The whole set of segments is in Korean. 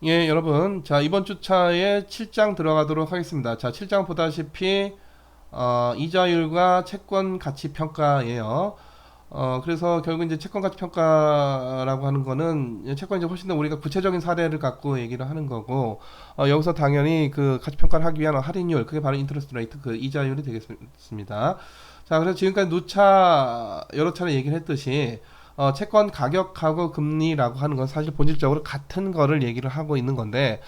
예, 여러분. 자, 이번 주차에 7장 들어가도록 하겠습니다. 자, 7장 보다시피, 이자율과 채권 가치 평가예요. 그래서 결국 이제 채권 가치 평가라고 하는 거는 채권 이제 훨씬 더 우리가 구체적인 사례를 갖고 얘기를 하는 거고, 여기서 당연히 그 가치 평가를 하기 위한 할인율, 그게 바로 인터레스트 레이트, 그 이자율이 되겠습니다. 자, 그래서 지금까지 누차 여러 차례 얘기를 했듯이, 채권 가격하고 금리라고 하는 건 사실 본질적으로 같은 거를 얘기를 하고 있는 건데,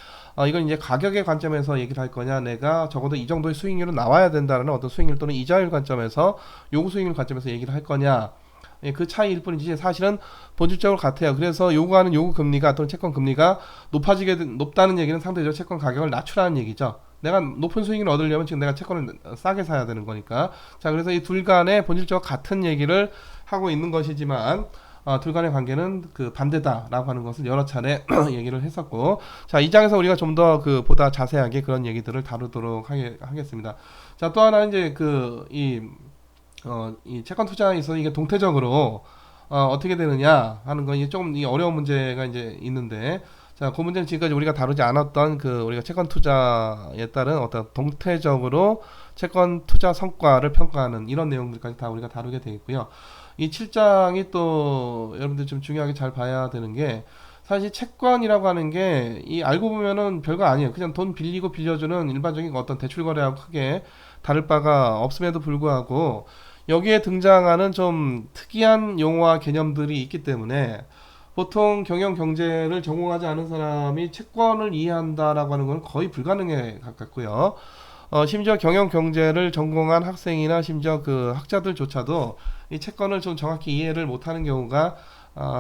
이건 이제 가격의 관점에서 얘기를 할 거냐, 내가 적어도 이 정도의 수익률은 나와야 된다는 어떤 수익률 또는 이자율 관점에서, 요구 수익률 관점에서 얘기를 할 거냐, 예, 그 차이일 뿐이지 사실은 본질적으로 같아요. 그래서 요구하는 요구 금리가 또는 채권 금리가 높다는 얘기는 상대적으로 채권 가격을 낮추라는 얘기죠. 내가 높은 수익을 얻으려면 지금 내가 채권을 싸게 사야 되는 거니까. 자, 그래서 이 둘 간의 본질적으로 같은 얘기를 하고 있는 것이지만, 둘 간의 관계는 그 반대다라고 하는 것을 여러 차례 얘기를 했었고, 자, 이 장에서 우리가 좀 더 그 보다 자세하게 그런 얘기들을 다루도록 하겠습니다. 자, 또 하나 이제 이 채권 투자에 있어서 이게 동태적으로 어떻게 되느냐 하는 건 이게 조금 이 어려운 문제가 이제 있는데, 자, 그 문제는 지금까지 우리가 다루지 않았던 그 우리가 채권 투자에 따른 어떤 동태적으로 채권 투자 성과를 평가하는 이런 내용들까지 다 우리가 다루게 되겠고요. 이 7장이 또 여러분들 좀 중요하게 잘 봐야 되는 게, 사실 채권이라고 하는 게 이 알고 보면은 별거 아니에요. 그냥 돈 빌리고 빌려주는 일반적인 어떤 대출 거래하고 크게 다를 바가 없음에도 불구하고 여기에 등장하는 좀 특이한 용어와 개념들이 있기 때문에 보통 경영 경제를 전공하지 않은 사람이 채권을 이해한다라고 하는 건 거의 불가능에 가깝고요. 심지어 경영 경제를 전공한 학생이나 심지어 그 학자들조차도 이 채권을 좀 정확히 이해를 못하는 경우가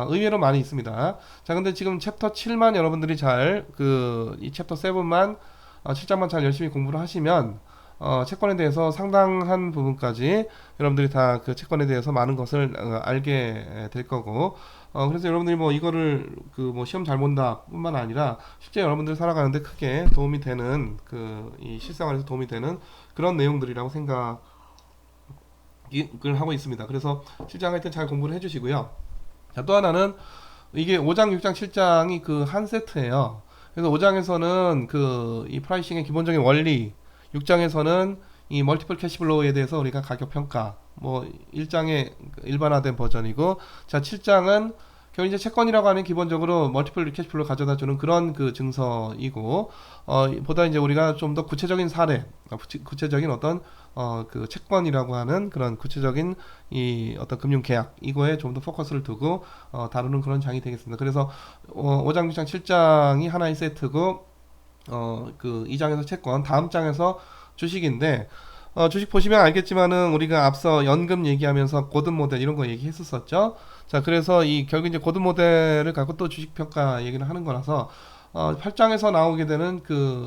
의외로 많이 있습니다. 자, 근데 지금 챕터 7만 여러분들이 잘 이 챕터 7만 7장만 잘 열심히 공부를 하시면 채권에 대해서 상당한 부분까지 여러분들이 다 그 채권에 대해서 많은 것을 알게 될 거고, 그래서 여러분들이 뭐 이거를 그 뭐 시험 잘 본다 뿐만 아니라 실제 여러분들 살아가는데 크게 도움이 되는 이 실생활에서 도움이 되는 그런 내용들이라고 생각을 하고 있습니다. 그래서 실장 할 때 잘 공부를 해주시고요. 자, 또 하나는 이게 5장, 6장, 7장이 그 한 세트예요. 그래서 5장에서는 이 프라이싱의 기본적인 원리, 6장에서는 이 멀티플 캐시플로우에 대해서 우리가 가격 평가, 뭐 1장의 일반화된 버전이고, 자, 7장은 결국 이제 채권이라고 하는 기본적으로 멀티플 캐시플로우 가져다 주는 그런 그 증서이고, 보다 이제 우리가 좀 더 구체적인 사례, 구체적인 어떤 그 채권이라고 하는 그런 구체적인 이 어떤 금융 계약 이거에 좀 더 포커스를 두고 다루는 그런 장이 되겠습니다. 그래서 5장, 6장, 7장이 하나의 세트고, 그 2장에서 채권, 다음 장에서 주식인데, 주식 보시면 알겠지만은 우리가 앞서 연금 얘기하면서 고든 모델 이런 거 얘기했었었죠. 자, 그래서 결국 이제 고든 모델을 갖고 또 주식 평가 얘기를 하는 거라서 8장에서 나오게 되는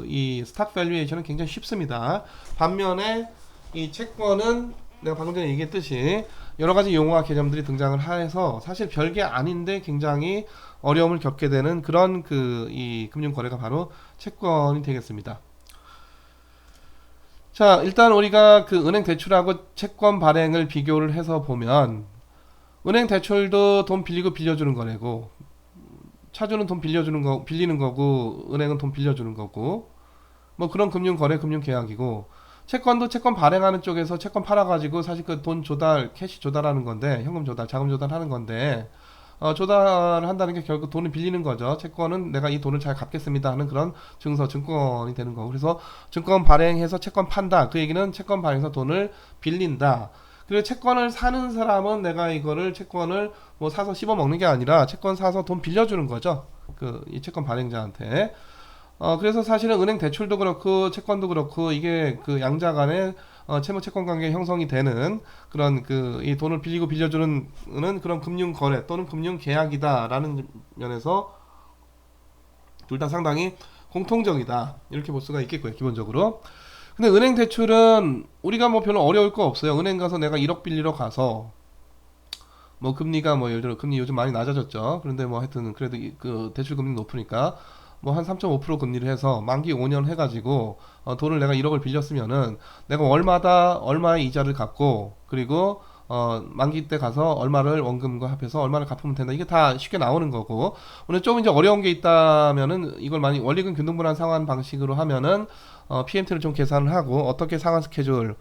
이 스탁 밸류에이션은 굉장히 쉽습니다. 반면에 이 채권은 내가 방금 전에 얘기했듯이 여러 가지 용어와 개념들이 등장을 해서 사실 별게 아닌데 굉장히 어려움을 겪게 되는 그런 이 금융 거래가 바로 채권이 되겠습니다. 자, 일단 우리가 은행 대출하고 채권 발행을 비교를 해서 보면, 은행 대출도 돈 빌리고 빌려주는 거래고, 차주는 돈 빌리는 거고, 은행은 돈 빌려주는 거고, 뭐 그런 금융 거래, 금융 계약이고, 채권도 채권 발행하는 쪽에서 채권 팔아가지고 사실 그 돈 조달, 캐시 조달하는 건데, 현금 조달, 자금 조달하는 건데, 조달을 한다는 게 결국 돈을 빌리는 거죠. 채권은 내가 이 돈을 잘 갚겠습니다 하는 그런 증서, 증권이 되는 거고. 그래서 증권 발행해서 채권 판다. 그 얘기는 채권 발행해서 돈을 빌린다. 그리고 채권을 사는 사람은 내가 이거를 채권을 뭐 사서 씹어 먹는 게 아니라 채권 사서 돈 빌려주는 거죠. 이 채권 발행자한테. 그래서 사실은 은행 대출도 그렇고 채권도 그렇고 이게 양자 간의 채무 채권 관계 형성이 되는 그런 이 돈을 빌리고 빌려주는 그런 금융 거래 또는 금융 계약이다라는 면에서 둘 다 상당히 공통적이다 이렇게 볼 수가 있겠고요, 기본적으로. 근데 은행 대출은 우리가 뭐 별로 어려울 거 없어요. 은행 가서 내가 1억 빌리러 가서 뭐 금리가 뭐 예를 들어 금리 요즘 많이 낮아졌죠. 그런데 뭐 하여튼 그래도 대출 금리 높으니까 뭐 한 3.5% 금리를 해서 만기 5년 해가지고 돈을 내가 1억을 빌렸으면은 내가 월마다 얼마의 이자를 갚고, 그리고 만기 때 가서 얼마를 원금과 합해서 얼마를 갚으면 된다. 이게 다 쉽게 나오는 거고. 오늘 좀 이제 어려운 게 있다면은 이걸 많이 원리금 균등분할 상환 방식으로 하면은 PMT를 좀 계산을 하고 어떻게 상환 스케줄이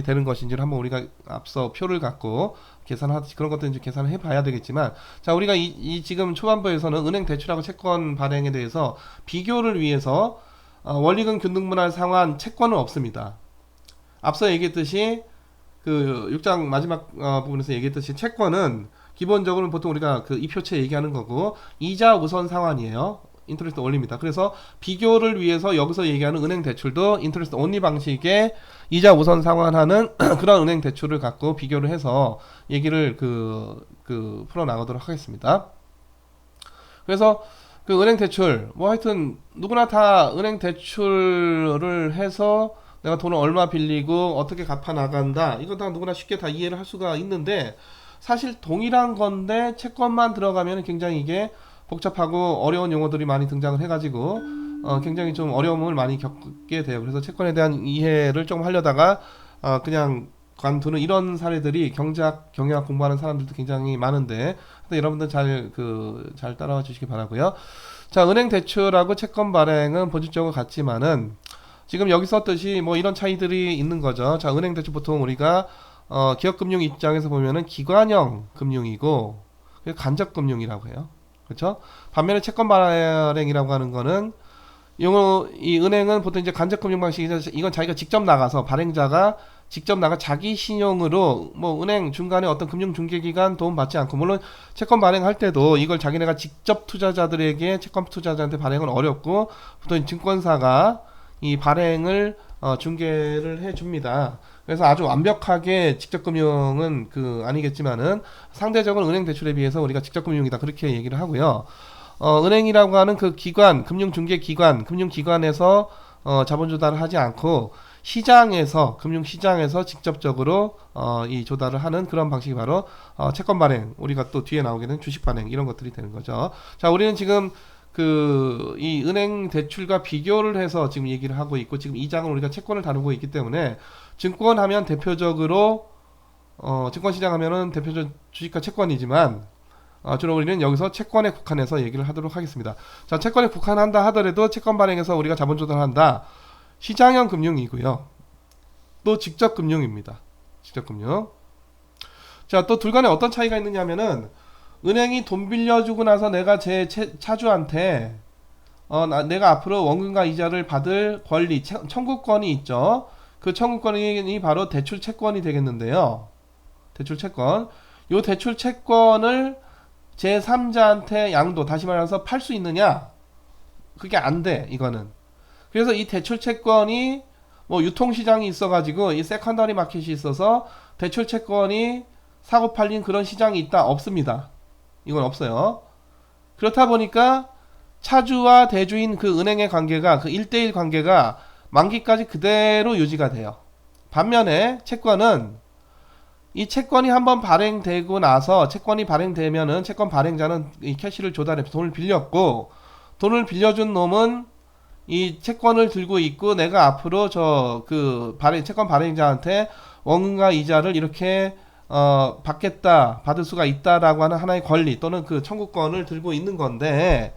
되는 것인지를 한번 우리가 앞서 표를 갖고 계산하듯이 그런 것들 이제 계산을 해봐야 되겠지만, 자, 우리가 이 지금 초반부에서는 은행 대출하고 채권 발행에 대해서 비교를 위해서 원리금 균등분할 상환 채권은 없습니다. 앞서 얘기했듯이 그 6장 마지막 부분에서 얘기했듯이 채권은 기본적으로 보통 우리가 그 이표체 얘기하는 거고 이자 우선 상환이에요. 인터레스트 올립니다. 그래서 비교를 위해서 여기서 얘기하는 은행 대출도 인터레스트 온리 방식의 이자 우선 상환하는 그런 은행 대출을 갖고 비교를 해서 얘기를 풀어 나가도록 하겠습니다. 그래서 그 은행 대출 뭐 하여튼 누구나 다 은행 대출을 해서 내가 돈을 얼마 빌리고 어떻게 갚아 나간다, 이거 다 누구나 쉽게 다 이해를 할 수가 있는데, 사실 동일한 건데 채권만 들어가면 굉장히 이게 복잡하고 어려운 용어들이 많이 등장을 해가지고 굉장히 좀 어려움을 많이 겪게 돼요. 그래서 채권에 대한 이해를 좀 하려다가 그냥 관두는 이런 사례들이 경영학 공부하는 사람들도 굉장히 많은데, 여러분들 잘 따라와 주시기 바라고요. 자, 은행 대출하고 채권 발행은 본질적으로 같지만은 지금 여기 썼듯이 뭐 이런 차이들이 있는 거죠. 자, 은행 대출 보통 우리가 기업금융 입장에서 보면은 기관형 금융이고 간접금융이라고 해요. 그렇죠? 반면에 채권 발행이라고 하는 거는 이 은행은 보통 이제 간접금융 방식이죠. 이건 자기가 직접 나가서 발행자가 직접 나가 자기 신용으로 뭐 은행 중간에 어떤 금융중개기관 도움 받지 않고, 물론 채권 발행할 때도 이걸 자기네가 직접 투자자들에게 채권 투자자한테 발행은 어렵고 보통 증권사가 이 발행을 중개를 해줍니다. 그래서 아주 완벽하게 직접금융은 아니겠지만은 상대적으로 은행 대출에 비해서 우리가 직접금융이다 그렇게 얘기를 하고요. 은행이라고 하는 그 기관, 금융중개기관, 금융기관에서 자본 조달을 하지 않고 시장에서, 금융시장에서 직접적으로 이 조달을 하는 그런 방식이 바로 채권 발행, 우리가 또 뒤에 나오게 되는 주식 발행, 이런 것들이 되는 거죠. 자, 우리는 지금 이 은행 대출과 비교를 해서 지금 얘기를 하고 있고, 지금 이 장은 우리가 채권을 다루고 있기 때문에 증권 하면 대표적으로 증권시장 하면은 대표적 주식과 채권이지만 주로 우리는 여기서 채권에 국한해서 얘기를 하도록 하겠습니다. 자, 채권에 국한한다 하더라도 채권 발행해서 우리가 자본 조달한다. 시장형 금융이고요. 또 직접 금융입니다. 직접 금융. 자, 또 둘 간에 어떤 차이가 있느냐 하면은 은행이 돈 빌려주고 나서 내가 제 차주한테 내가 앞으로 원금과 이자를 받을 권리, 청구권이 있죠. 그 청구권이 바로 대출 채권이 되겠는데요. 대출 채권. 요 대출 채권을 제3자한테 양도, 다시 말해서 팔 수 있느냐? 그게 안 돼, 이거는. 그래서 이 대출 채권이 뭐 유통시장이 있어가지고 이 세컨더리 마켓이 있어서 대출 채권이 사고 팔린 그런 시장이 있다? 없습니다. 이건 없어요. 그렇다 보니까 차주와 대주인 그 은행의 관계가, 그 1대1 관계가 만기까지 그대로 유지가 돼요. 반면에 채권은 이 채권이 한번 발행되고 나서, 채권이 발행되면은 채권 발행자는 이 캐시를 조달해 돈을 빌렸고, 돈을 빌려준 놈은 이 채권을 들고 있고 내가 앞으로 채권 발행자한테 원금과 이자를 이렇게 받을 수가 있다라고 하는 하나의 권리 또는 그 청구권을 들고 있는 건데,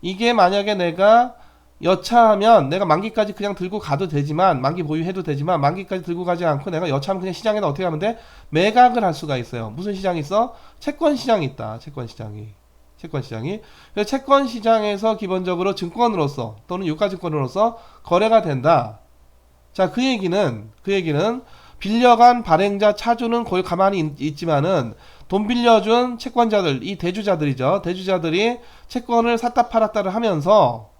이게 만약에 내가 여차하면 내가 만기까지 그냥 들고 가도 되지만, 만기 보유해도 되지만 만기까지 들고 가지 않고 내가 여차하면 그냥 시장에다 어떻게 하면 돼? 매각을 할 수가 있어요. 무슨 시장이 있어? 채권 시장이 있다. 채권 시장이. 그래서 채권 시장에서 기본적으로 증권으로서 또는 유가증권으로서 거래가 된다. 자, 그 얘기는 빌려간 발행자 차주는 거기 가만히 있지만은 돈 빌려준 채권자들, 이 대주자들이죠. 대주자들이 채권을 샀다 팔았다를 하면서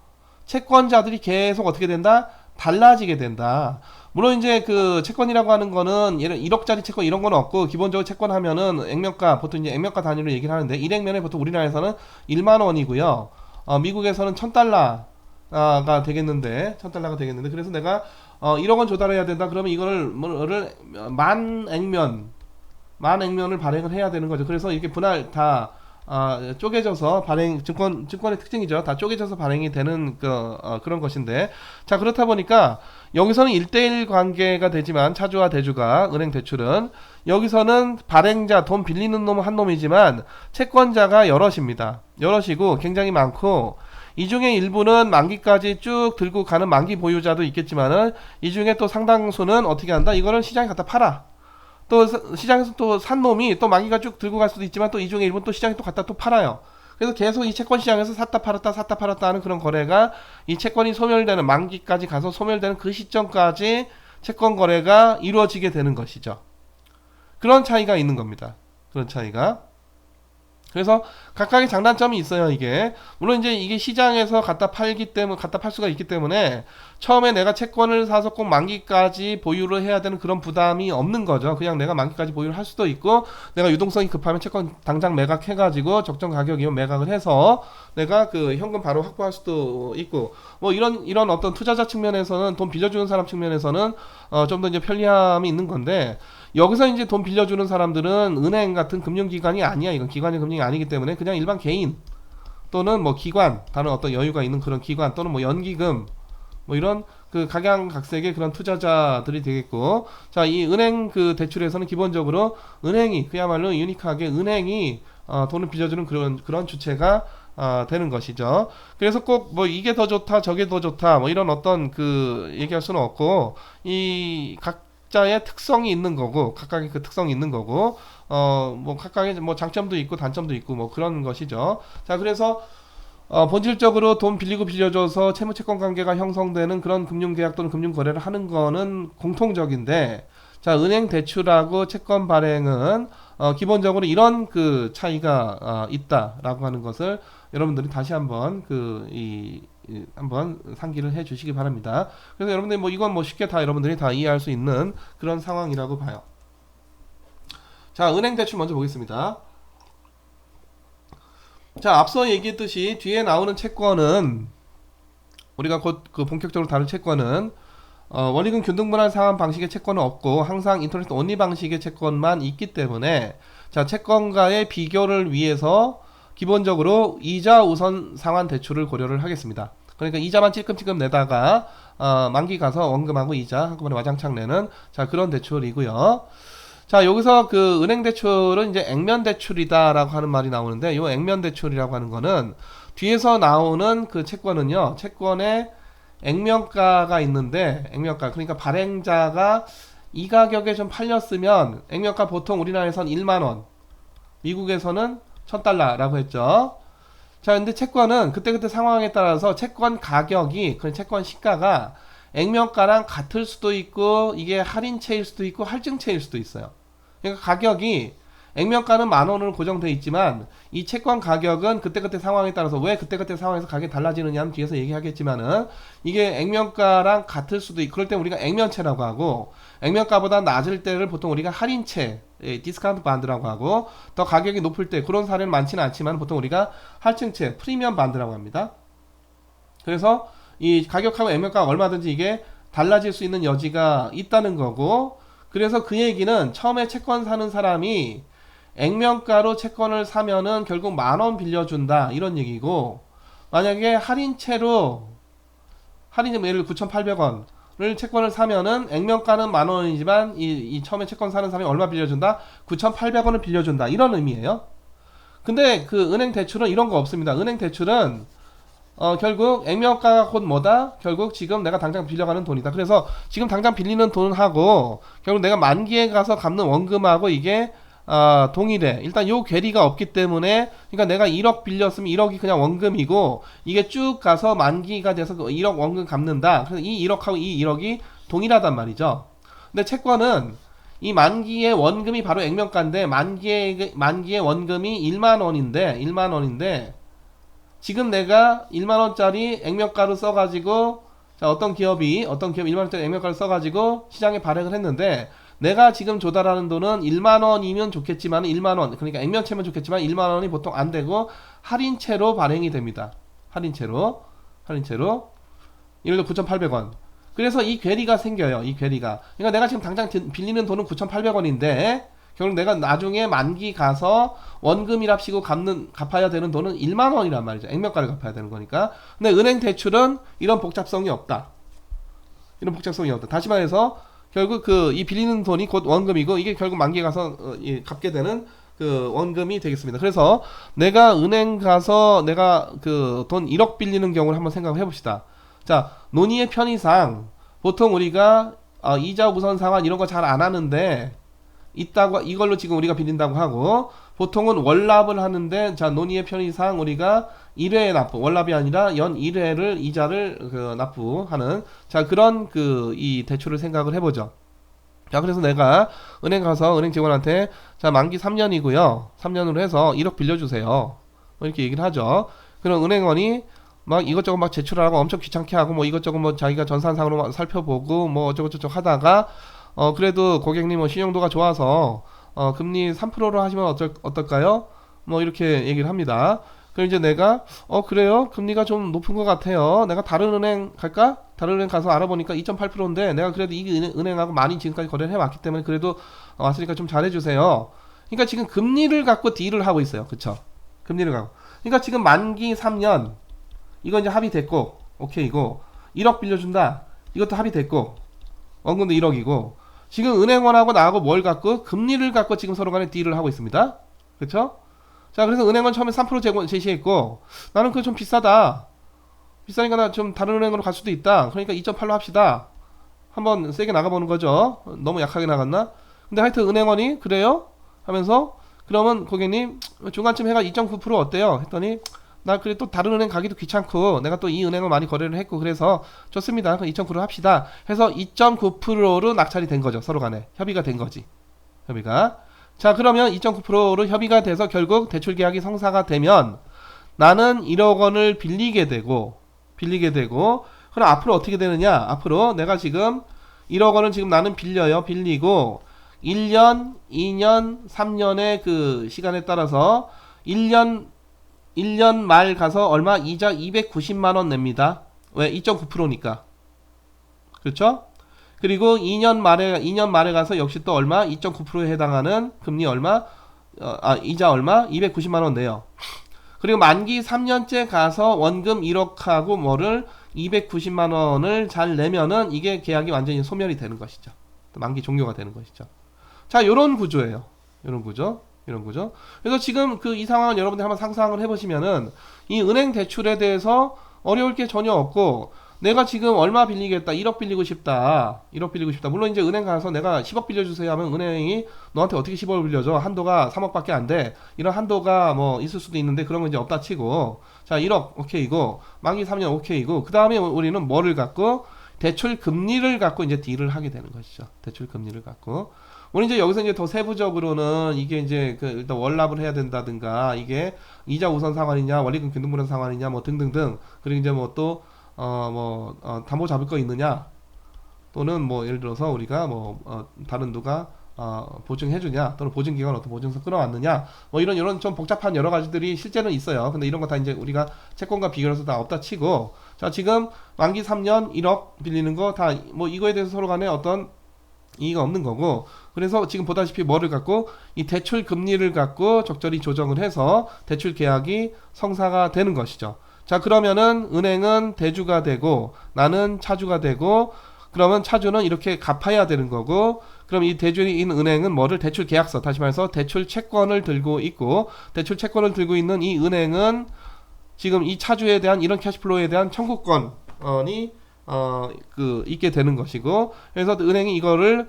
채권자들이 계속 어떻게 된다? 달라지게 된다. 물론 이제 그 채권이라고 하는 거는 1억짜리 채권 이런 건 없고, 기본적으로 채권 하면은 액면가, 보통 이제 액면가 단위로 얘기를 하는데 1액면에 보통 우리나라에서는 1만 원이고요. 미국에서는 1000달러가 되겠는데, 그래서 내가 1억 원 조달해야 된다. 그러면 이거를 만 액면을 발행을 해야 되는 거죠. 그래서 이렇게 분할 다 쪼개져서 발행, 증권의 특징이죠. 다 쪼개져서 발행이 되는 그런 것인데, 자, 그렇다 보니까 여기서는 1대1 관계가 되지만 차주와 대주가 은행 대출은 여기서는 발행자 돈 빌리는 놈 한 놈이지만 채권자가 여럿입니다. 여럿이고 굉장히 많고, 이 중에 일부는 만기까지 쭉 들고 가는 만기 보유자도 있겠지만은 이 중에 또 상당수는 어떻게 한다? 이거를 시장에 갖다 팔아. 또 시장에서 또 산 놈이 또 만기가 쭉 들고 갈 수도 있지만 또 이 중에 일부는 또 시장에 또 갖다 또 팔아요. 그래서 계속 이 채권 시장에서 샀다 팔았다 하는 그런 거래가 이 채권이 소멸되는 만기까지 가서 소멸되는 그 시점까지 채권 거래가 이루어지게 되는 것이죠. 그런 차이가 있는 겁니다. 그런 차이가. 그래서 각각의 장단점이 있어요. 이게 물론 이제 이게 시장에서 갖다 팔 수가 있기 때문에 처음에 내가 채권을 사서 꼭 만기까지 보유를 해야 되는 그런 부담이 없는 거죠. 그냥 내가 만기까지 보유를 할 수도 있고, 내가 유동성이 급하면 채권 당장 매각해가지고 적정 가격이면 매각을 해서 내가 그 현금 바로 확보할 수도 있고, 뭐 이런 어떤 투자자 측면에서는, 돈 빌려주는 사람 측면에서는 좀 더 이제 편리함이 있는 건데, 여기서 이제 돈 빌려주는 사람들은 은행 같은 금융기관이 아니야. 이건 기관의 금융이 아니기 때문에 그냥 일반 개인 또는 뭐 기관, 다른 어떤 여유가 있는 그런 기관 또는 뭐 연기금, 뭐 이런 그 각양각색의 그런 투자자들이 되겠고, 자, 이 은행 그 대출에서는 기본적으로 은행이, 그야말로 유니크하게 은행이 돈을 빌려주는 그런 주체가 되는 것이죠. 그래서 꼭 뭐 이게 더 좋다 저게 더 좋다 뭐 이런 어떤 그 얘기할 수는 없고, 이 각자의 특성이 있는 거고, 각각의 그 특성이 있는 거고, 뭐 각각의 뭐 장점도 있고 단점도 있고 뭐 그런 것이죠. 자, 그래서 본질적으로 돈 빌리고 빌려줘서 채무채권 관계가 형성되는 그런 금융계약 또는 금융거래를 하는 거는 공통적인데, 자, 은행 대출하고 채권 발행은 기본적으로 이런 그 차이가 있다라고 하는 것을 여러분들이 다시 한번 한번 상기를 해 주시기 바랍니다. 그래서 여러분들이 뭐 이건 뭐 쉽게 다 여러분들이 다 이해할 수 있는 그런 상황이라고 봐요. 자, 은행 대출 먼저 보겠습니다. 자, 앞서 얘기했듯이 뒤에 나오는 채권은, 우리가 곧 그 본격적으로 다룰 채권은 원리금 균등분할 상환 방식의 채권은 없고 항상 인터넷 온리 방식의 채권만 있기 때문에, 자, 채권과의 비교를 위해서 기본적으로 이자 우선 상환 대출을 고려를 하겠습니다. 그러니까 이자만 찔끔찔끔 내다가 만기 가서 원금하고 이자 한꺼번에 와장창 내는, 자, 그런 대출이고요. 자, 여기서 그 은행 대출은 이제 액면 대출이다라고 하는 말이 나오는데, 요 액면 대출이라고 하는 거는 뒤에서 나오는 그 채권은요, 채권에 액면가가 있는데, 액면가, 그러니까 발행자가 이 가격에 좀 팔렸으면 액면가 보통 우리나라에선 1만원, 미국에서는 1000달러라고 했죠. 자, 근데 채권은 그때그때 상황에 따라서 채권 가격이, 그 채권 시가가 액면가랑 같을 수도 있고, 이게 할인채일 수도 있고 할증채일 수도 있어요. 그러니까 가격이, 액면가는 10,000원으로 고정되어 있지만 이 채권 가격은 그때그때 상황에 따라서, 왜 그때그때 상황에서 가격이 달라지느냐는 뒤에서 얘기하겠지만은, 이게 액면가랑 같을 수도 있고, 그럴 때 우리가 액면채라고 하고, 액면가보다 낮을 때를 보통 우리가 할인채, 디스카운트 반드라고 하고, 더 가격이 높을 때, 그런 사례는 많지는 않지만 보통 우리가 할증채, 프리미엄 반드라고 합니다. 그래서 이 가격하고 액면가가 얼마든지 이게 달라질 수 있는 여지가 있다는 거고, 그래서 그 얘기는 처음에 채권 사는 사람이 액면가로 채권을 사면은 결국 10,000원 빌려준다 이런 얘기고, 만약에 할인채로, 할인은 예를 들어 9,800원을 채권을 사면은 액면가는 10,000원이지만 이 처음에 채권 사는 사람이 얼마 빌려준다? 9,800원을 빌려준다 이런 의미예요. 근데 그 은행 대출은 이런 거 없습니다. 은행 대출은 결국 액면가가 곧 뭐다? 결국 지금 내가 당장 빌려가는 돈이다. 그래서 지금 당장 빌리는 돈하고 결국 내가 만기에 가서 갚는 원금하고 이게 동일해. 일단 요 괴리가 없기 때문에, 그러니까 내가 1억 빌렸으면 1억이 그냥 원금이고, 이게 쭉 가서 만기가 돼서 1억 원금 갚는다. 그래서 이 1억하고 이 1억이 동일하단 말이죠. 근데 채권은 이 만기의 원금이 바로 액면가인데, 만기의 원금이 1만원인데 지금 내가 1만원짜리 액면가로 써가지고, 자, 어떤 기업이 1만원짜리 액면가를 써가지고 시장에 발행을 했는데, 내가 지금 조달하는 돈은 1만원이면 좋겠지만 1만원, 그러니까 액면채면 좋겠지만 1만원이 보통 안 되고 할인채로 발행이 됩니다. 할인채로 예를 들어 9,800원. 그래서 이 괴리가 생겨요. 이 괴리가. 그러니까 내가 지금 당장 빌리는 돈은 9,800원인데 결국 내가 나중에 만기 가서 원금이랍시고 갚아야 되는 돈은 1만 원이란 말이죠. 액면가를 갚아야 되는 거니까. 근데 은행 대출은 이런 복잡성이 없다. 이런 복잡성이 없다. 다시 말해서 결국 이 빌리는 돈이 곧 원금이고 이게 결국 만기에 가서 갚게 되는 그 원금이 되겠습니다. 그래서 내가 은행 가서 내가 그 돈 1억 빌리는 경우를 한번 생각해 봅시다. 자, 논의의 편의상 보통 우리가 이자 우선 상환 이런 거 잘 안 하는데 있다고 이걸로 지금 우리가 빌린다고 하고 보통은 월납을 하는데 자 논의의 편의상 우리가 1회에 납부 월납이 아니라 연 1회를 이자를 납부하는 자 그런 이 대출을 생각을 해보죠. 자 그래서 내가 은행 가서 은행 직원한테 자 만기 3년이고요 3년으로 해서 1억 빌려주세요 뭐 이렇게 얘기를 하죠. 그럼 은행원이 막 이것저것 막 제출하고 엄청 귀찮게 하고 뭐 이것저것 뭐 자기가 전산상으로 살펴보고 뭐 어쩌고저쩌고 하다가 그래도 고객님 뭐 신용도가 좋아서 금리 3%로 하시면 어떨까요? 뭐 이렇게 얘기를 합니다. 그럼 이제 내가 그래요? 금리가 좀 높은 것 같아요. 내가 다른 은행 갈까? 다른 은행 가서 알아보니까 2.8%인데 내가 그래도 이 은행하고 많이 지금까지 거래를 해왔기 때문에 그래도 왔으니까 좀 잘해주세요. 그러니까 지금 금리를 갖고 딜을 하고 있어요. 그쵸? 금리를 갖고. 그러니까 지금 만기 3년 이거 이제 합의됐고 오케이고 1억 빌려준다. 이것도 합의됐고 원금도 1억이고 지금 은행원하고 나하고 뭘 갖고 금리를 갖고 지금 서로 간에 딜을 하고 있습니다. 그쵸? 자 그래서 은행은 처음에 3% 제시했고 나는 그거 좀 비싸다. 비싸니까 나 좀 다른 은행으로 갈 수도 있다. 그러니까 2.8로 합시다. 한번 세게 나가보는 거죠. 너무 약하게 나갔나? 근데 하여튼 은행원이 그래요? 하면서 그러면 고객님 중간쯤 해가 2.9% 어때요? 했더니 나 그래 또 다른 은행 가기도 귀찮고 내가 또 이 은행을 많이 거래를 했고 그래서 좋습니다. 그럼 2.9로 합시다. 해서 2.9%로 낙찰이 된 거죠. 서로 간에 협의가 된 거지. 협의가. 자 그러면 2.9%로 협의가 돼서 결국 대출 계약이 성사가 되면 나는 1억 원을 빌리게 되고 그럼 앞으로 어떻게 되느냐? 앞으로 내가 지금 1억 원을 지금 나는 빌리고 1년, 2년, 3년의 그 시간에 따라서 1년 말 가서 얼마? 이자 290만 원 냅니다. 왜? 2.9%니까. 그렇죠? 그리고 2년 말에 가서 역시 또 얼마? 2.9%에 해당하는 금리 얼마? 이자 얼마? 290만 원 내요. 그리고 만기 3년째 가서 원금 1억하고 뭐를 290만 원을 잘 내면은 이게 계약이 완전히 소멸이 되는 것이죠. 만기 종료가 되는 것이죠. 자, 요런 구조예요. 요런 구조. 그래서 지금 이 상황을 여러분들 한번 상상을 해보시면은 이 은행 대출에 대해서 어려울 게 전혀 없고 내가 지금 얼마 빌리겠다 1억 빌리고 싶다 물론 이제 은행 가서 내가 10억 빌려주세요 하면 은행이 너한테 어떻게 10억을 빌려줘 한도가 3억밖에 안 돼 이런 한도가 뭐 있을 수도 있는데 그런 건 이제 없다 치고 자 1억 오케이고 만기 3년 오케이고 그 다음에 우리는 뭐를 갖고 대출 금리를 갖고 이제 딜을 하게 되는 것이죠. 대출 금리를 갖고 우리 이제 여기서 이제 더 세부적으로는 이게 이제 일단 월납을 해야 된다든가 이게 이자 우선 상환이냐 원리금 균등분할 상환이냐 뭐 등등등 그리고 이제 뭐 또 담보 잡을 거 있느냐 또는 뭐 예를 들어서 우리가 다른 누가 보증해주냐 또는 보증기관 어떤 보증서 끌어왔느냐 뭐 이런 좀 복잡한 여러 가지들이 실제는 있어요. 근데 이런 거 다 이제 우리가 채권과 비교해서 다 없다 치고 자 지금 만기 3년 1억 빌리는 거 다 뭐 이거에 대해서 서로 간에 어떤 이의가 없는 거고 그래서 지금 보다시피 뭐를 갖고 이 대출 금리를 갖고 적절히 조정을 해서 대출 계약이 성사가 되는 것이죠. 자 그러면은 은행은 대주가 되고 나는 차주가 되고 그러면 차주는 이렇게 갚아야 되는 거고 그럼 이 대주인 은행은 뭐를 대출 계약서 다시 말해서 대출 채권을 들고 있고 대출 채권을 들고 있는 이 은행은 지금 이 차주에 대한 이런 캐시플로우에 대한 청구권이 있게 되는 것이고 그래서 은행이 이거를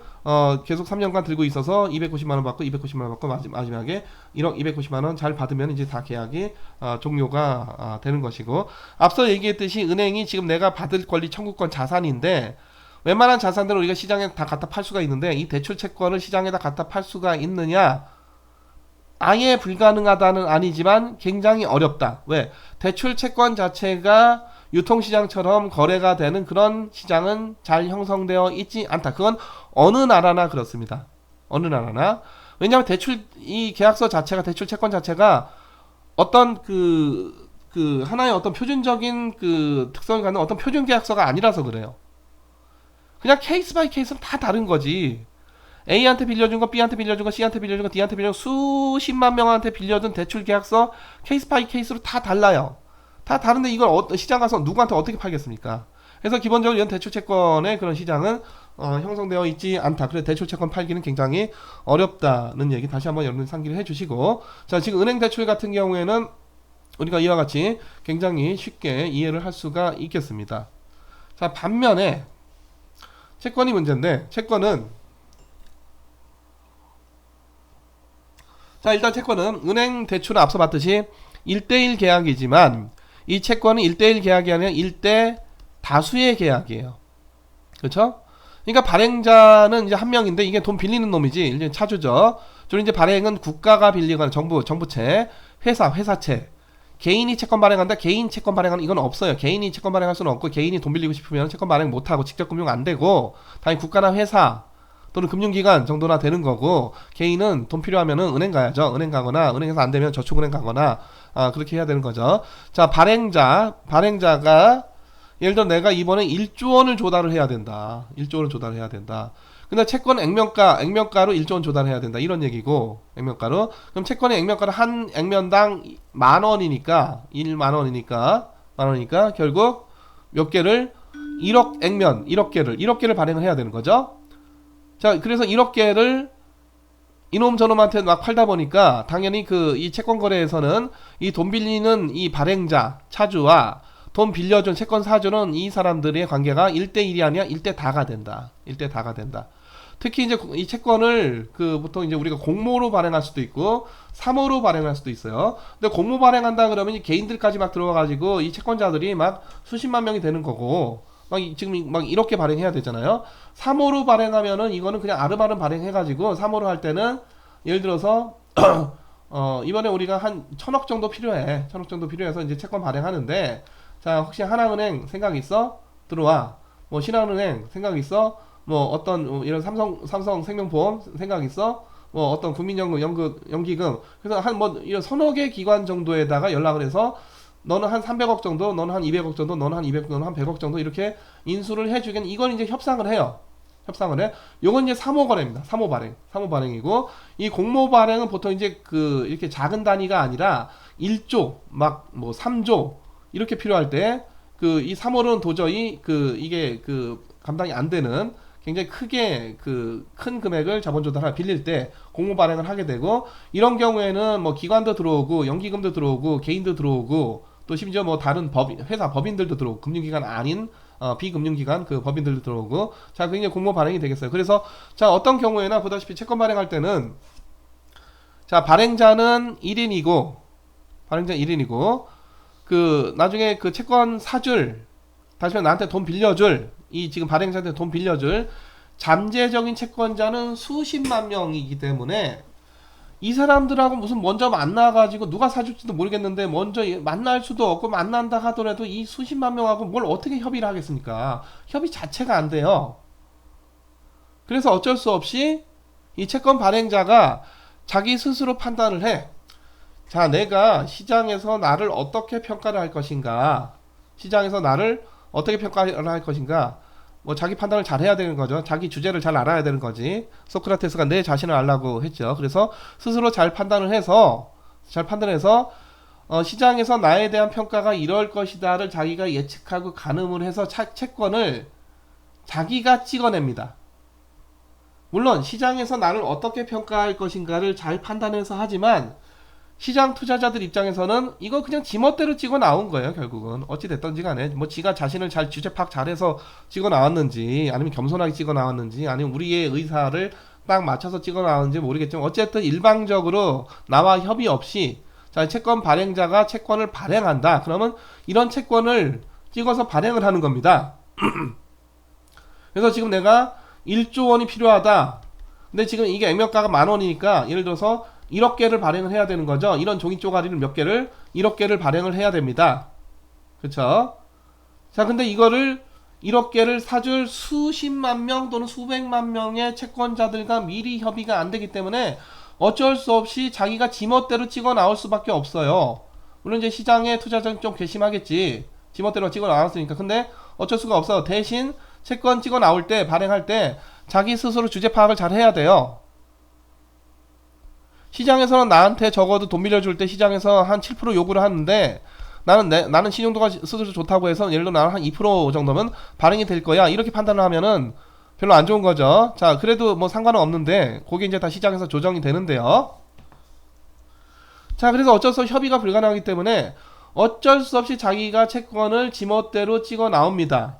계속 3년간 들고 있어서 290만원 받고 290만원 받고 마지막에 1억 290만원 잘 받으면 이제 다 계약이 종료가 되는 것이고 앞서 얘기했듯이 은행이 지금 내가 받을 권리 청구권 자산인데 웬만한 자산들을 우리가 시장에 다 갖다 팔 수가 있는데 이 대출 채권을 시장에다 갖다 팔 수가 있느냐 아예 불가능하다는 아니지만 굉장히 어렵다. 왜? 대출 채권 자체가 유통시장처럼 거래가 되는 그런 시장은 잘 형성되어 있지 않다. 그건 어느 나라나 그렇습니다. 어느 나라나. 왜냐하면 이 계약서 자체가, 대출 채권 자체가 어떤 하나의 어떤 표준적인 특성을 갖는 어떤 표준 계약서가 아니라서 그래요. 그냥 케이스 바이 케이스는 다 다른 거지. A한테 빌려준 거, B한테 빌려준 거, C한테 빌려준 거, D한테 빌려준 거 수십만 명한테 빌려준 대출 계약서 케이스 바이 케이스로 다 달라요. 다 다른데 이걸 시장 가서 누구한테 어떻게 팔겠습니까? 그래서 기본적으로 이런 대출 채권의 그런 시장은 형성되어 있지 않다. 그래서 대출 채권 팔기는 굉장히 어렵다는 얘기 다시 한번 여러분 상기를 해주시고, 자, 지금 은행 대출 같은 경우에는 우리가 이와 같이 굉장히 쉽게 이해를 할 수가 있겠습니다. 자, 반면에 채권이 문제인데, 채권은, 자, 일단 채권은 은행 대출은 앞서 봤듯이 1대1 계약이지만 이 채권은 1대1 계약이 아니라 1대 다수의 계약이에요. 그렇죠? 그러니까 발행자는 이제 한 명인데 이게 돈 빌리는 놈이지, 이제 차주죠. 주로 이제 발행은 국가가 빌리거나 정부채, 회사채. 개인이 채권 발행한다. 개인 채권 발행하는 이건 없어요. 개인이 채권 발행할 수는 없고, 개인이 돈 빌리고 싶으면 채권 발행 못하고 직접 금융 안 되고, 당연히 국가나 회사 또는 금융기관 정도나 되는 거고, 개인은 돈 필요하면은 은행 가야죠. 은행 가거나, 은행에서 안 되면 저축은행 가거나, 그렇게 해야 되는 거죠. 자, 발행자가 예를 들어 내가 이번에 1조 원을 조달을 해야 된다. 1조 원을 조달해야 된다. 근데 채권 액면가로 1조 원 조달해야 된다. 이런 얘기고, 액면가로. 그럼 채권의 액면가로 한 액면당 10,000원이니까 결국 몇 개를 1억 개를 발행을 해야 되는 거죠. 자, 그래서 1억 개를 이놈 저놈한테 막 팔다 보니까 당연히 이 채권 거래에서는 이 돈 빌리는 이 발행자, 차주와 돈 빌려준 채권 사주는 이 사람들의 관계가 1대1이 아니라 1대 다가 된다. 1대 다가 된다. 특히 이제 이 채권을 보통 이제 우리가 공모로 발행할 수도 있고 사모로 발행할 수도 있어요. 근데 공모 발행한다 그러면 이 개인들까지 막 들어와가지고 이 채권자들이 막 수십만 명이 되는 거고, 지금 막 이렇게 발행해야 되잖아요. 사모로 발행하면은 이거는 그냥 아름아름 발행해가지고, 사모로 할 때는 예를 들어서 이번에 우리가 한 1,000억 정도 필요해. 1,000억 정도 필요해서 이제 채권 발행하는데, 자, 혹시 하나은행 생각 있어? 들어와. 뭐 신한은행 생각 있어? 뭐 어떤 이런 삼성생명보험 생각 있어? 뭐 어떤 국민연금기금. 그래서 한 뭐 이런 서너 개 기관 정도에다가 연락을 해서 너는 한 300억 정도, 너는 한 200억 정도, 너는 한 200억, 너는 한 100억 정도 이렇게 인수를 해주긴, 이건 이제 협상을 해요. 협상을 해. 요건 이제 사모거래입니다. 사모발행이고, 이 공모발행은 보통 이제 이렇게 작은 단위가 아니라 1조, 막 뭐 3조 이렇게 필요할 때, 이 사모는 도저히 이게 감당이 안 되는 굉장히 크게 큰 금액을 자본 조달을 빌릴 때 공모 발행을 하게 되고, 이런 경우에는 뭐 기관도 들어오고 연기금도 들어오고 개인도 들어오고 또 심지어 뭐 다른 회사 법인들도 들어오고, 금융기관 아닌 비금융기관 법인들도 들어오고, 자, 굉장히 공모 발행이 되겠어요. 그래서 자, 어떤 경우에나 보다시피 채권 발행할 때는, 자, 발행자는 1인이고 나중에 채권 사줄, 다시 말해 나한테 돈 빌려줄, 이 지금 발행자한테 돈 빌려줄 잠재적인 채권자는 수십만 명이기 때문에 이 사람들하고 무슨 먼저 만나가지고 누가 사줄지도 모르겠는데 먼저 만날 수도 없고, 만난다 하더라도 이 수십만 명하고 뭘 어떻게 협의를 하겠습니까? 협의 자체가 안 돼요. 그래서 어쩔 수 없이 이 채권 발행자가 자기 스스로 판단을 해. 자, 내가 시장에서 나를 어떻게 평가를 할 것인가, 뭐 자기 판단을 잘 해야 되는 거죠. 자기 주제를 잘 알아야 되는 거지. 소크라테스가 내 자신을 알라고 했죠. 그래서 스스로 잘 판단을 해서 시장에서 나에 대한 평가가 이럴 것이다를 자기가 예측하고 가늠을 해서 채권을 자기가 찍어냅니다. 물론 시장에서 나를 어떻게 평가할 것인가를 잘 판단해서 하지만, 시장 투자자들 입장에서는 이거 그냥 지멋대로 찍어 나온 거예요. 결국은 어찌 됐던지 간에 뭐 지가 자신을 잘 주제 파악 잘해서 찍어 나왔는지, 아니면 겸손하게 찍어 나왔는지, 아니면 우리의 의사를 딱 맞춰서 찍어 나왔는지 모르겠지만, 어쨌든 일방적으로 나와 협의 없이, 자, 채권 발행자가 채권을 발행한다. 그러면 이런 채권을 찍어서 발행을 하는 겁니다. 그래서 지금 내가 1조 원이 필요하다. 근데 지금 이게 액면가가 10,000원이니까 예를 들어서 1억 개를 발행을 해야 되는 거죠. 이런 종이 쪼가리를 1억 개를 발행을 해야 됩니다. 그쵸? 자, 근데 이거를 1억 개를 사줄 수십만 명 또는 수백만 명의 채권자들과 미리 협의가 안 되기 때문에 어쩔 수 없이 자기가 지멋대로 찍어 나올 수밖에 없어요. 물론 이제 시장에 투자자는 좀 괘씸하겠지. 지멋대로 찍어 나왔으니까. 근데 어쩔 수가 없어. 대신 채권 찍어 나올 때, 발행할 때 자기 스스로 주제 파악을 잘 해야 돼요. 시장에서는 나한테 적어도 돈 빌려줄 때 시장에서 한 7% 요구를 하는데 나는 신용도가 스스로 좋다고 해서 예를 들어 나는 한 2% 정도면 발행이 될 거야. 이렇게 판단을 하면은 별로 안 좋은 거죠. 자, 그래도 뭐 상관은 없는데 그게 이제 다 시장에서 조정이 되는데요. 자, 그래서 어쩔 수 없이 협의가 불가능하기 때문에 어쩔 수 없이 자기가 채권을 지멋대로 찍어 나옵니다.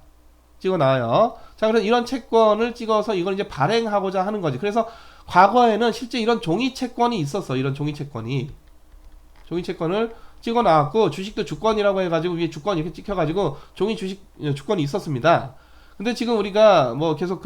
찍어 나와요. 자, 그래서 이런 채권을 찍어서 이걸 이제 발행하고자 하는 거지. 그래서 과거에는 실제 이런 종이 채권이 있었어. 이런 종이 채권이. 종이 채권을 찍어 나왔고, 주식도 주권이라고 해가지고 위에 주권 이렇게 찍혀가지고 종이 주식 주권이 있었습니다. 근데 지금 우리가 뭐 계속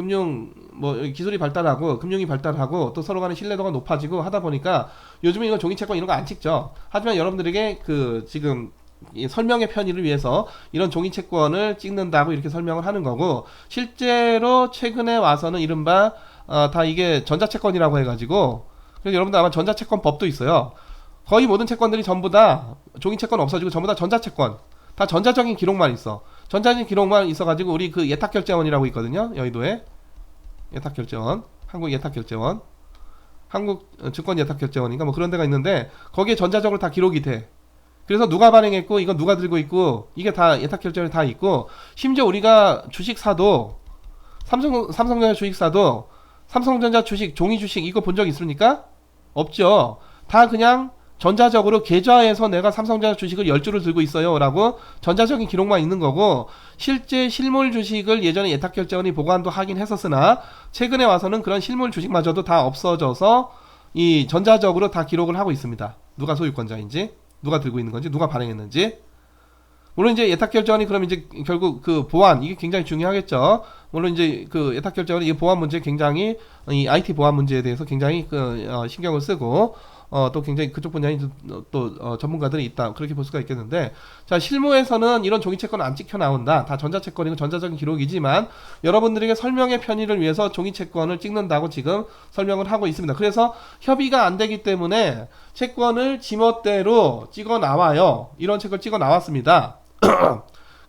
기술이 발달하고 금융이 발달하고 또 서로 간의 신뢰도가 높아지고 하다 보니까 요즘에 이거 종이 채권 이런 거 안 찍죠. 하지만 여러분들에게 지금 이 설명의 편의를 위해서 이런 종이 채권을 찍는다고 이렇게 설명을 하는 거고, 실제로 최근에 와서는 이른바 다 이게 전자채권이라고 해가지고, 그래서 여러분들 아마 전자채권법도 있어요. 거의 모든 채권들이 전부 다 종이채권 없어지고 전부 다 전자채권, 다 전자적인 기록만 있어. 전자적인 기록만 있어가지고 우리 그 예탁결제원이라고 있거든요. 여의도에 예탁결제원, 한국 예탁결제원, 한국 증권예탁결제원인가 뭐 그런 데가 있는데 거기에 전자적으로 다 기록이 돼. 그래서 누가 발행했고 이건 누가 들고 있고 이게 다 예탁결제원에 다 있고, 심지어 우리가 주식 사도 삼성전자 주식 사도 삼성전자 주식 종이 주식 이거 본 적 있습니까? 없죠. 다 그냥 전자적으로 계좌에서 내가 삼성전자 주식을 10주를 들고 있어요 라고 전자적인 기록만 있는 거고, 실제 실물 주식을 예전에 예탁결제원이 보관도 하긴 했었으나 최근에 와서는 그런 실물 주식마저도 다 없어져서 이 전자적으로 다 기록을 하고 있습니다. 누가 소유권자인지, 누가 들고 있는 건지, 누가 발행했는지. 물론 이제 예탁결제원이 그럼 이제 결국 그 보안, 이게 굉장히 중요하겠죠. 물론 이제 그 예탁결제원이 이 보안 문제 굉장히, 이 IT 보안 문제에 대해서 굉장히 신경을 쓰고 또 굉장히 그쪽 분야에 또 전문가들이 있다, 그렇게 볼 수가 있겠는데, 자, 실무에서는 이런 종이채권은 안 찍혀 나온다. 다 전자채권이고 전자적인 기록이지만 여러분들에게 설명의 편의를 위해서 종이채권을 찍는다고 지금 설명을 하고 있습니다. 그래서 협의가 안 되기 때문에 채권을 지멋대로 찍어 나와요. 이런 책을 찍어 나왔습니다.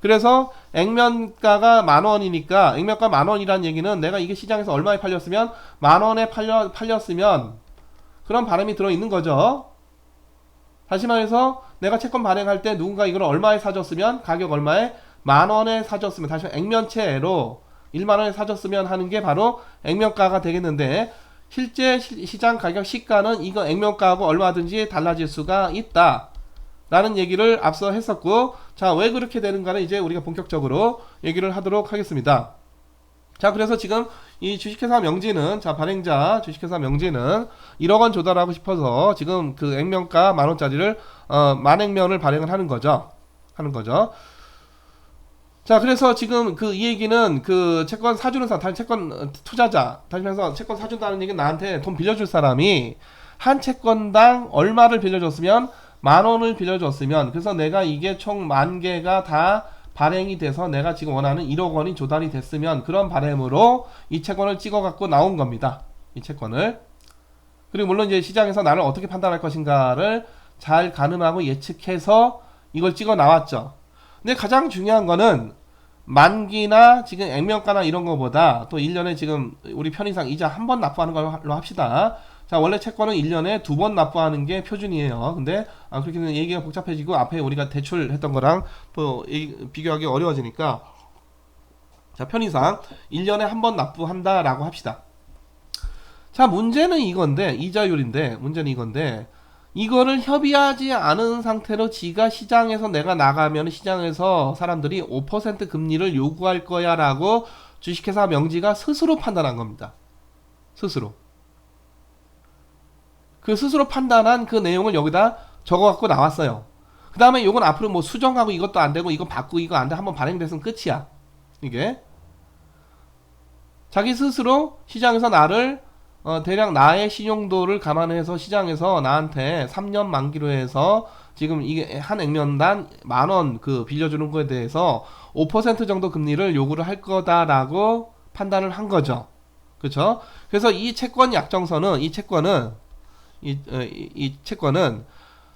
그래서 액면가가 10,000원이니까, 액면가 10,000원이란 얘기는 내가 이게 시장에서 얼마에 팔렸으면 10,000원에 팔렸으면 그런 바람이 들어있는 거죠. 다시 말해서 내가 채권 발행할 때 누군가 이걸 얼마에 사줬으면, 가격 얼마에 10,000원에 사줬으면, 다시 액면채로 10,000원에 사줬으면 하는 게 바로 액면가가 되겠는데, 실제 시장 가격 시가는 이거 액면가하고 얼마든지 달라질 수가 있다 라는 얘기를 앞서 했었고, 자, 왜 그렇게 되는가는 이제 우리가 본격적으로 얘기를 하도록 하겠습니다. 자, 그래서 지금 이 주식회사 명지는, 자, 발행자 주식회사 명지는 1억 원 조달하고 싶어서 지금 그 액면가 10,000원짜리를 만액면을 발행을 하는 거죠. 자, 그래서 지금 이 얘기는 그 채권 사주는 사람, 채권 투자자, 다시 말해서 채권 사준다는 얘기는 나한테 돈 빌려줄 사람이 한 채권당 얼마를 빌려줬으면, 10,000원을 빌려줬으면, 그래서 내가 이게 총 10,000개가 다 발행이 돼서 내가 지금 원하는 1억 원이 조달이 됐으면, 그런 바람으로 이 채권을 찍어 갖고 나온 겁니다. 이 채권을. 그리고 물론 이제 시장에서 나를 어떻게 판단할 것인가를 잘 가늠하고 예측해서 이걸 찍어 나왔죠. 근데 가장 중요한 거는 만기나 지금 액면가나 이런 거보다 또 1년에 지금 우리 편의상 이자 한 번 납부하는 걸로 합시다. 자, 원래 채권은 1년에 2번 납부하는 게 표준이에요. 근데 그렇게 되면 얘기가 복잡해지고 앞에 우리가 대출했던 거랑 또 비교하기 어려워지니까, 자, 편의상 1년에 한 번 납부한다 라고 합시다. 자, 문제는 이건데, 이자율인데, 문제는 이건데, 이거를 협의하지 않은 상태로 지가 시장에서 내가 나가면 시장에서 사람들이 5% 금리를 요구할 거야 라고 주식회사 명지가 스스로 판단한 겁니다. 스스로. 그 스스로 판단한 그 내용을 여기다 적어갖고 나왔어요. 그 다음에 요건 앞으로 뭐 수정하고 이것도 안되고 이거 바꾸고 이거 안돼, 한번 발행됐으면 끝이야. 이게 자기 스스로 시장에서 나를 대략 나의 신용도를 감안해서 시장에서 나한테 3년 만기로 해서 지금 이게 한 액면당 10,000원 그 빌려주는 거에 대해서 5% 정도 금리를 요구를 할 거다라고 판단을 한 거죠. 그렇죠? 그래서 이 채권 약정서는, 이 채권은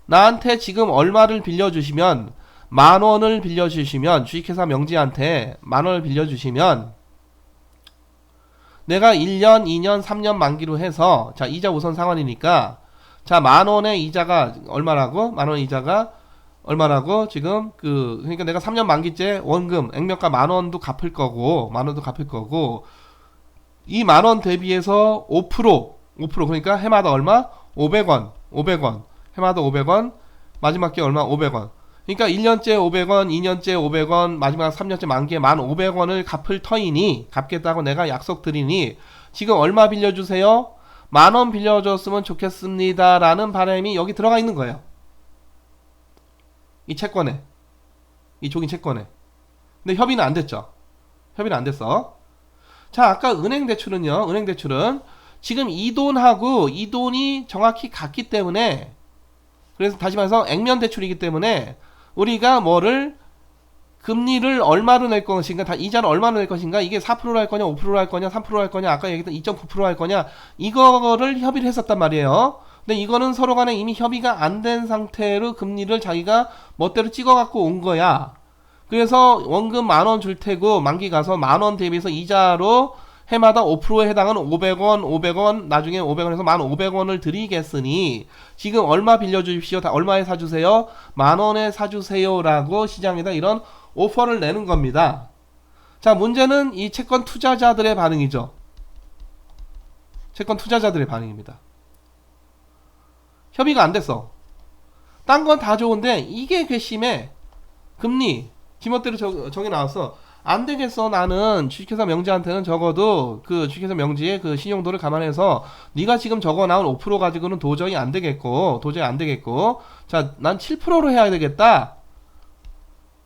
나한테 지금 얼마를 빌려주시면, 10,000원을 빌려주시면, 주식회사 명지한테 10,000원을 빌려주시면 내가 1년, 2년, 3년 만기로 해서 자 이자 우선 상환이니까 자 만원의 이자가 얼마라고? 만원 이자가 얼마라고? 지금 그러니까 내가 3년 만기째 원금 액면가 만원도 갚을 거고 만원도 갚을 거고 이 만원 대비해서 5% 그러니까 해마다 얼마? 500원 해마다 500원 마지막 게 얼마? 500원 그러니까 1년째 500원 2년째 500원 마지막 3년째 만기에 15,000원을 갚을 터이니 갚겠다고 내가 약속드리니 지금 얼마 빌려주세요? 만원 빌려줬으면 좋겠습니다 라는 바람이 여기 들어가 있는 거예요. 이 채권에 이 종이 채권에 근데 협의는 안 됐죠. 협의는 안 됐어. 자 아까 은행 대출은요 은행 대출은 지금 이 돈하고 이 돈이 정확히 같기 때문에 그래서 다시 말해서 액면 대출이기 때문에 우리가 뭐를 금리를 얼마로 낼 것인가 다 이자를 얼마로 낼 것인가 이게 4%로 할 거냐 5%로 할 거냐 3%로 할 거냐 아까 얘기했던 2.9%로 할 거냐 이거를 협의를 했었단 말이에요. 근데 이거는 서로 간에 이미 협의가 안 된 상태로 금리를 자기가 멋대로 찍어 갖고 온 거야. 그래서 원금 만원 줄 테고 만기 가서 만원 대비해서 이자로 해마다 5%에 해당하는 500원 나중에 500원에서 1,500원을 드리겠으니 지금 얼마 빌려주십시오. 다 얼마에 사주세요? 만원에 사주세요 라고 시장에다 이런 오퍼를 내는 겁니다. 자 문제는 이 채권 투자자들의 반응이죠. 채권 투자자들의 반응입니다. 협의가 안 됐어. 딴 건 다 좋은데 이게 괘씸해. 금리 지멋대로 정해 나왔어. 안 되겠어. 나는 주식회사 명지한테는 적어도 그 주식회사 명지의 그 신용도를 감안해서 네가 지금 적어 나온 5% 가지고는 도저히 안 되겠고 자 난 7%로 해야 되겠다.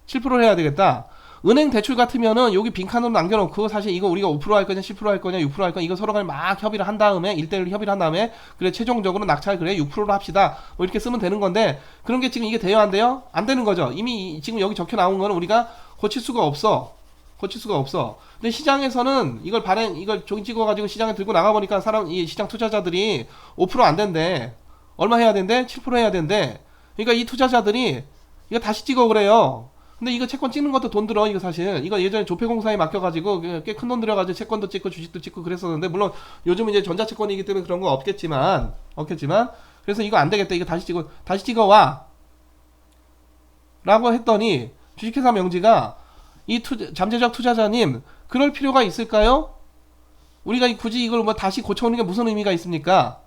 7%로 해야 되겠다. 은행 대출 같으면은 여기 빈칸으로 남겨놓고 사실 이거 우리가 5% 할 거냐 10% 할 거냐 6% 할 거냐 이거 서로 간에 막 협의를 한 다음에 1대1로 협의를 한 다음에 그래 최종적으로 낙찰 그래 6%로 합시다 뭐 이렇게 쓰면 되는 건데 그런 게 지금 이게 돼요 안 돼요? 안 되는 거죠. 이미 지금 여기 적혀 나온 거는 우리가 고칠 수가 없어. 근데 시장에서는 이걸 종이 찍어가지고 시장에 들고 나가보니까 이 시장 투자자들이 5% 안 된대. 얼마 해야 된대? 7% 해야 된대. 그러니까 이 투자자들이 이거 다시 찍어 그래요. 근데 이거 채권 찍는 것도 돈 들어. 이거 사실 이거 예전에 조폐공사에 맡겨가지고 꽤 큰 돈 들여가지고 채권도 찍고 주식도 찍고 그랬었는데 물론 요즘은 이제 전자채권이기 때문에 그런 거 없겠지만 그래서 이거 안 되겠다. 이거 다시 찍어와 라고 했더니 주식회사 명지가 이 잠재적 투자자님 그럴 필요가 있을까요? 우리가 굳이 이걸 뭐 다시 고쳐오는 게 무슨 의미가 있습니까?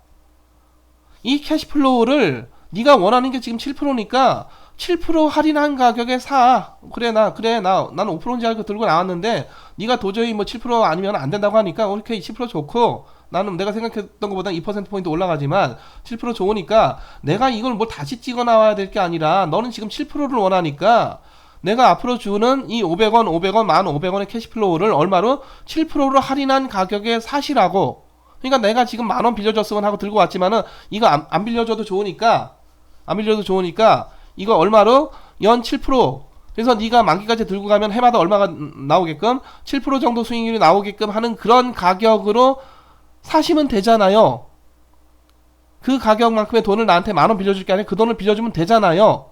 이 캐시플로우를 네가 원하는 게 지금 7%니까 7% 할인한 가격에 사. 나는 5%인지 알고 들고 나왔는데 네가 도저히 뭐 7% 아니면 안 된다고 하니까 오케이 7% 좋고 나는 내가 생각했던 것보다 2%포인트 올라가지만 7% 좋으니까 내가 이걸 뭐 다시 찍어 나와야 될 게 아니라 너는 지금 7%를 원하니까 내가 앞으로 주는 이 500원 1,500원의 캐시플로우를 얼마로? 7%로 할인한 가격에 사시라고. 그러니까 내가 지금 만원 빌려줬으면 하고 들고 왔지만은 이거 안 빌려줘도 좋으니까 이거 얼마로? 연 7%. 그래서 네가 만기까지 들고 가면 해마다 얼마가 나오게끔 7% 정도 수익률이 나오게끔 하는 그런 가격으로 사시면 되잖아요. 그 가격만큼의 돈을 나한테 만원 빌려줄 게 아니라 그 돈을 빌려주면 되잖아요.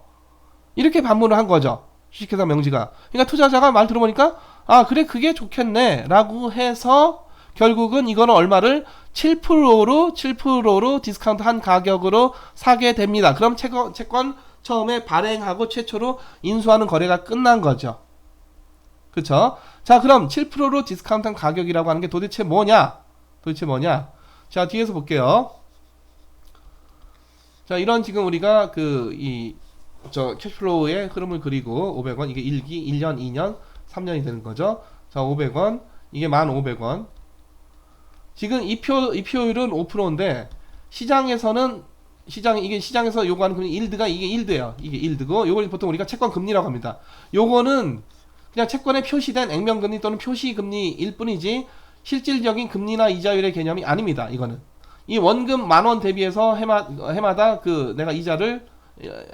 이렇게 반문을 한 거죠. 주식회사 명지가. 그러니까 투자자가 말 들어보니까 아 그래 그게 좋겠네 라고 해서 결국은 이거는 얼마를 7%로 디스카운트 한 가격으로 사게 됩니다. 그럼 채권 처음에 발행하고 최초로 인수하는 거래가 끝난 거죠. 그쵸? 자 그럼 7%로 디스카운트 한 가격이라고 하는 게 도대체 뭐냐? 자 뒤에서 볼게요. 자 이런 지금 우리가 캐시플로우의 흐름을 그리고 500원 이게 1년 2년 3년이 되는 거죠. 자 500원 이게 1,500원 지금 이 표율은 5%인데 시장에서 요구하는 금리 일드가 이게 일드예요. 이게 일드고 요걸 보통 우리가 채권 금리라고 합니다. 요거는 그냥 채권에 표시된 액면 금리 또는 표시 금리일 뿐이지 실질적인 금리나 이자율의 개념이 아닙니다. 이거는 이 원금 만원 대비해서 해마다 내가 이자를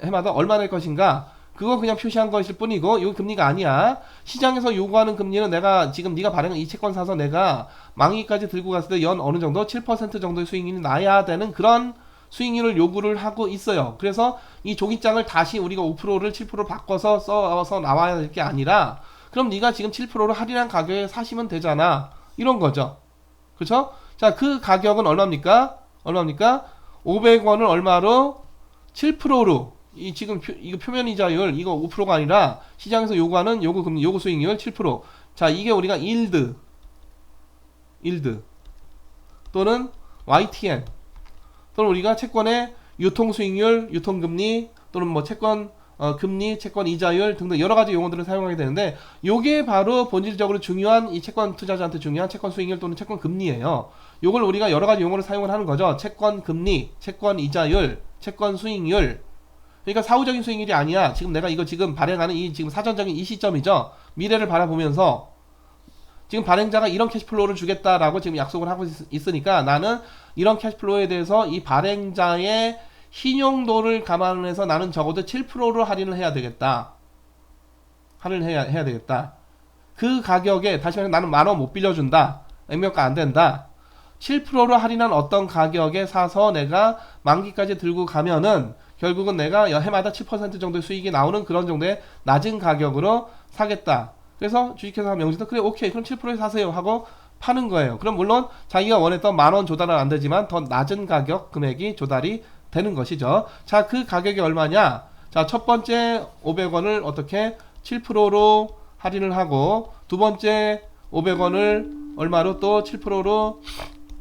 해마다 얼마 낼 것인가 그거 그냥 표시한 것일 뿐이고 이거 금리가 아니야. 시장에서 요구하는 금리는 내가 지금 네가 발행한 이 채권 사서 내가 만기까지 들고 갔을 때 연 어느 정도 7% 정도의 수익률이 나야 되는 그런 수익률을 요구를 하고 있어요. 그래서 이 종이장을 다시 우리가 5%를 7%로 바꿔서 써서 나와야 될 게 아니라 그럼 네가 지금 7%로 할인한 가격에 사시면 되잖아. 이런 거죠. 그쵸? 자, 그 가격은 얼마입니까? 얼마입니까? 500원을 얼마로? 7%로. 이 지금 이거 표면 이자율 이거 5%가 아니라 시장에서 요구하는 요구 금리 요구 수익률 7%. 자, 이게 우리가 일드 또는 YTN 또는 우리가 채권의 유통 수익률, 유통 금리 또는 뭐 채권 금리, 채권 이자율 등등 여러 가지 용어들을 사용하게 되는데 요게 바로 본질적으로 중요한 이 채권 투자자한테 중요한 채권 수익률 또는 채권 금리예요. 요걸 우리가 여러 가지 용어를 사용을 하는 거죠. 채권 금리, 채권 이자율, 채권 수익률. 그러니까 사후적인 수익률이 아니야. 지금 내가 이거 지금 발행하는 이 지금 사전적인 이 시점이죠. 미래를 바라보면서 지금 발행자가 이런 캐시플로우를 주겠다라고 지금 약속을 하고 있으니까 나는 이런 캐시플로우에 대해서 이 발행자의 신용도를 감안해서 나는 적어도 7%로 할인을 해야 되겠다. 할인을 해야 되겠다. 그 가격에 다시 말해 나는 10,000원 못 빌려준다. 액면가 안 된다. 7%로 할인한 어떤 가격에 사서 내가 만기까지 들고 가면은 결국은 내가 해마다 7% 정도의 수익이 나오는 그런 정도의 낮은 가격으로 사겠다. 그래서 주식회사 명지도 그래 오케이 그럼 7%에 사세요 하고 파는 거예요. 그럼 물론 자기가 원했던 10,000원 조달은 안 되지만 더 낮은 가격 금액이 조달이 되는 것이죠. 자, 그 가격이 얼마냐? 자, 첫 번째 500원을 어떻게 7%로 할인을 하고 두 번째 500원을 얼마로 또 7%로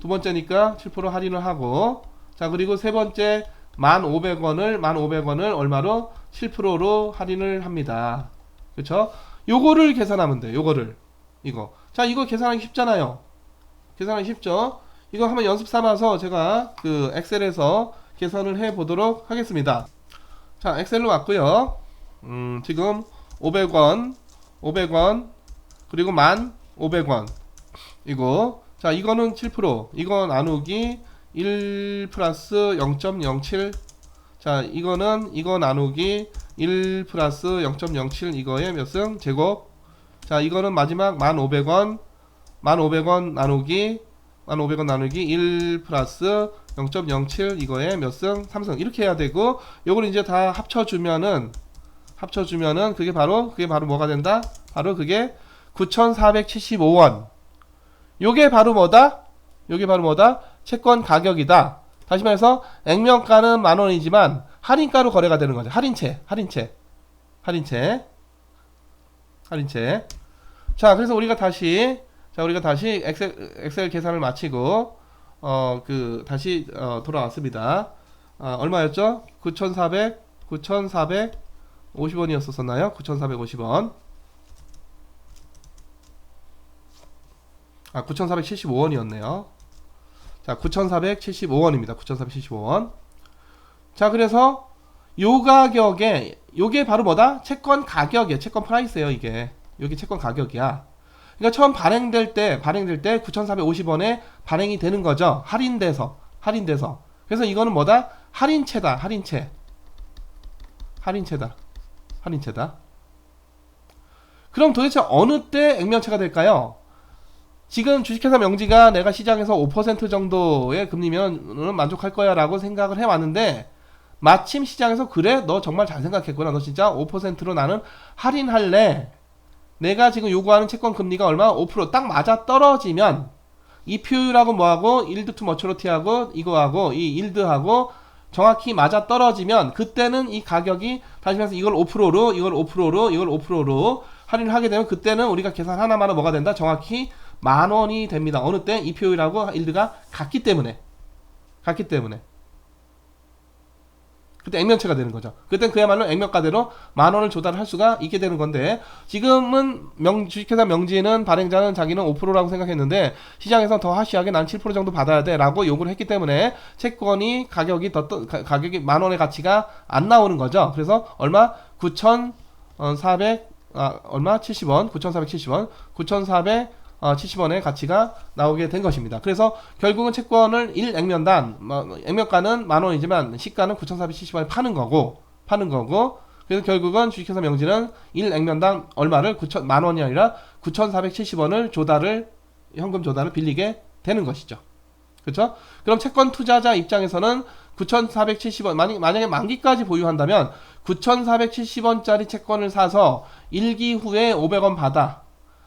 두 번째니까 7% 할인을 하고 자, 그리고 세 번째 1,500원을 얼마로 7%로 할인을 합니다. 그렇죠? 요거를 계산하면 돼. 요거를 이거. 자, 이거 계산하기 쉽잖아요. 계산하기 쉽죠? 이거 한번 연습 삼아서 제가 그 엑셀에서 계산을 해 보도록 하겠습니다. 자, 엑셀로 왔고요. 지금 500원 그리고 1,500원 이거. 자, 이거는 7%. 이거 나누기 1 플러스 0.07. 자, 이거 나누기 1 플러스 0.07 이거의 몇 승? 제곱. 자, 이거는 마지막 1,500원 나누기 1 플러스 0.07 이거에 몇 승? 3승. 이렇게 해야 되고 요걸 이제 다 합쳐주면은 그게 바로 뭐가 된다? 바로 그게 9,475원. 요게 바로 뭐다? 채권 가격이다. 다시 말해서 액면가는 10,000원이지만 할인가로 거래가 되는 거죠. 할인채. 자, 그래서 우리가 다시 엑셀 계산을 마치고 다시 돌아왔습니다. 얼마였죠? 9,450원이었었나요? 9,450원. 9,475원이었네요. 자, 9,475원입니다. 9,475원. 자, 그래서 요 가격에 요게 바로 뭐다? 채권 가격이에요. 채권 프라이스예요, 이게. 여기 채권 가격이야. 그러니까 처음 발행될 때 9,450원에 발행이 되는 거죠. 할인돼서. 그래서 이거는 뭐다? 할인채다. 그럼 도대체 어느 때 액면채가 될까요? 지금 주식회사 명지가 내가 시장에서 5% 정도의 금리면 만족할 거야 라고 생각을 해왔는데 마침 시장에서 그래? 너 정말 잘 생각했구나. 너 진짜 5%로 나는 할인할래. 내가 지금 요구하는 채권 금리가 얼마? 5% 딱 맞아 떨어지면 이 표율하고 뭐하고 일드 투 머처리티하고 이거하고 이 일드하고 정확히 맞아 떨어지면 그때는 이 가격이 다시 말해서 이걸 5%로 할인을 하게 되면 그때는 우리가 계산 하나만은 뭐가 된다? 정확히 10,000원이 됩니다. 어느 때? 이 표율하고 일드가 같기 때문에. 그때 액면채가 되는 거죠. 그땐 그야말로 액면가대로 10,000원을 조달할 수가 있게 되는 건데 지금은 주식회사 명지는 발행자는 자기는 5%라고 생각했는데 시장에서 더 하시하게 난 7% 정도 받아야 돼 라고 요구를 했기 때문에 채권이 가격이 10,000원의 가치가 안 나오는 거죠. 그래서 얼마? 9,470원 9,470원의 가치가 나오게 된 것입니다. 그래서 결국은 채권을 1액면당, 액면가는 10,000원이지만 시가는 9,470원에 파는 거고, 그래서 결국은 주식회사 명지는 1액면당 얼마를 10,000원이 아니라 9,470원을 현금 조달을 빌리게 되는 것이죠. 그렇죠? 그럼 채권 투자자 입장에서는 9,470원, 만약에 만기까지 보유한다면 9,470원짜리 채권을 사서 1기 후에 500원 받아.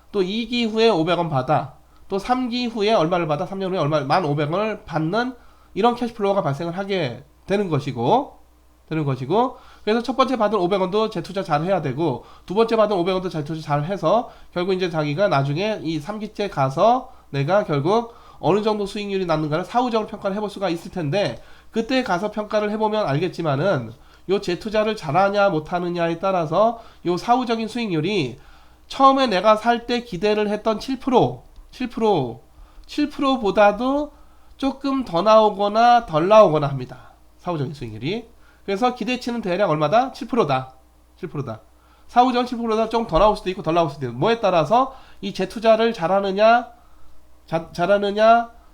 또 2기 후에 500원 받아. 또 3기 후에 얼마를 받아 3년 후에 얼마 1,500원을 받는 이런 캐시플로우가 발생을 하게 되는 것이고 그래서 첫 번째 받은 500원도 재투자 잘 해야 되고 두 번째 받은 500원도 재투자 잘 해서 결국 이제 자기가 나중에 이 3기째 가서 내가 결국 어느 정도 수익률이 났는가를 사후적으로 평가를 해볼 수가 있을 텐데 그때 가서 평가를 해보면 알겠지만은 요 재투자를 잘하냐 못하느냐에 따라서 요 사후적인 수익률이 처음에 내가 살 때 기대를 했던 7%보다도 조금 더 나오거나 덜 나오거나 합니다. 사후적인 수익률이. 그래서 기대치는 대략 얼마다? 7%다. 사후적은 7%다. 좀 더 나올 수도 있고 덜 나올 수도 있고 뭐에 따라서 이 재투자를 잘하느냐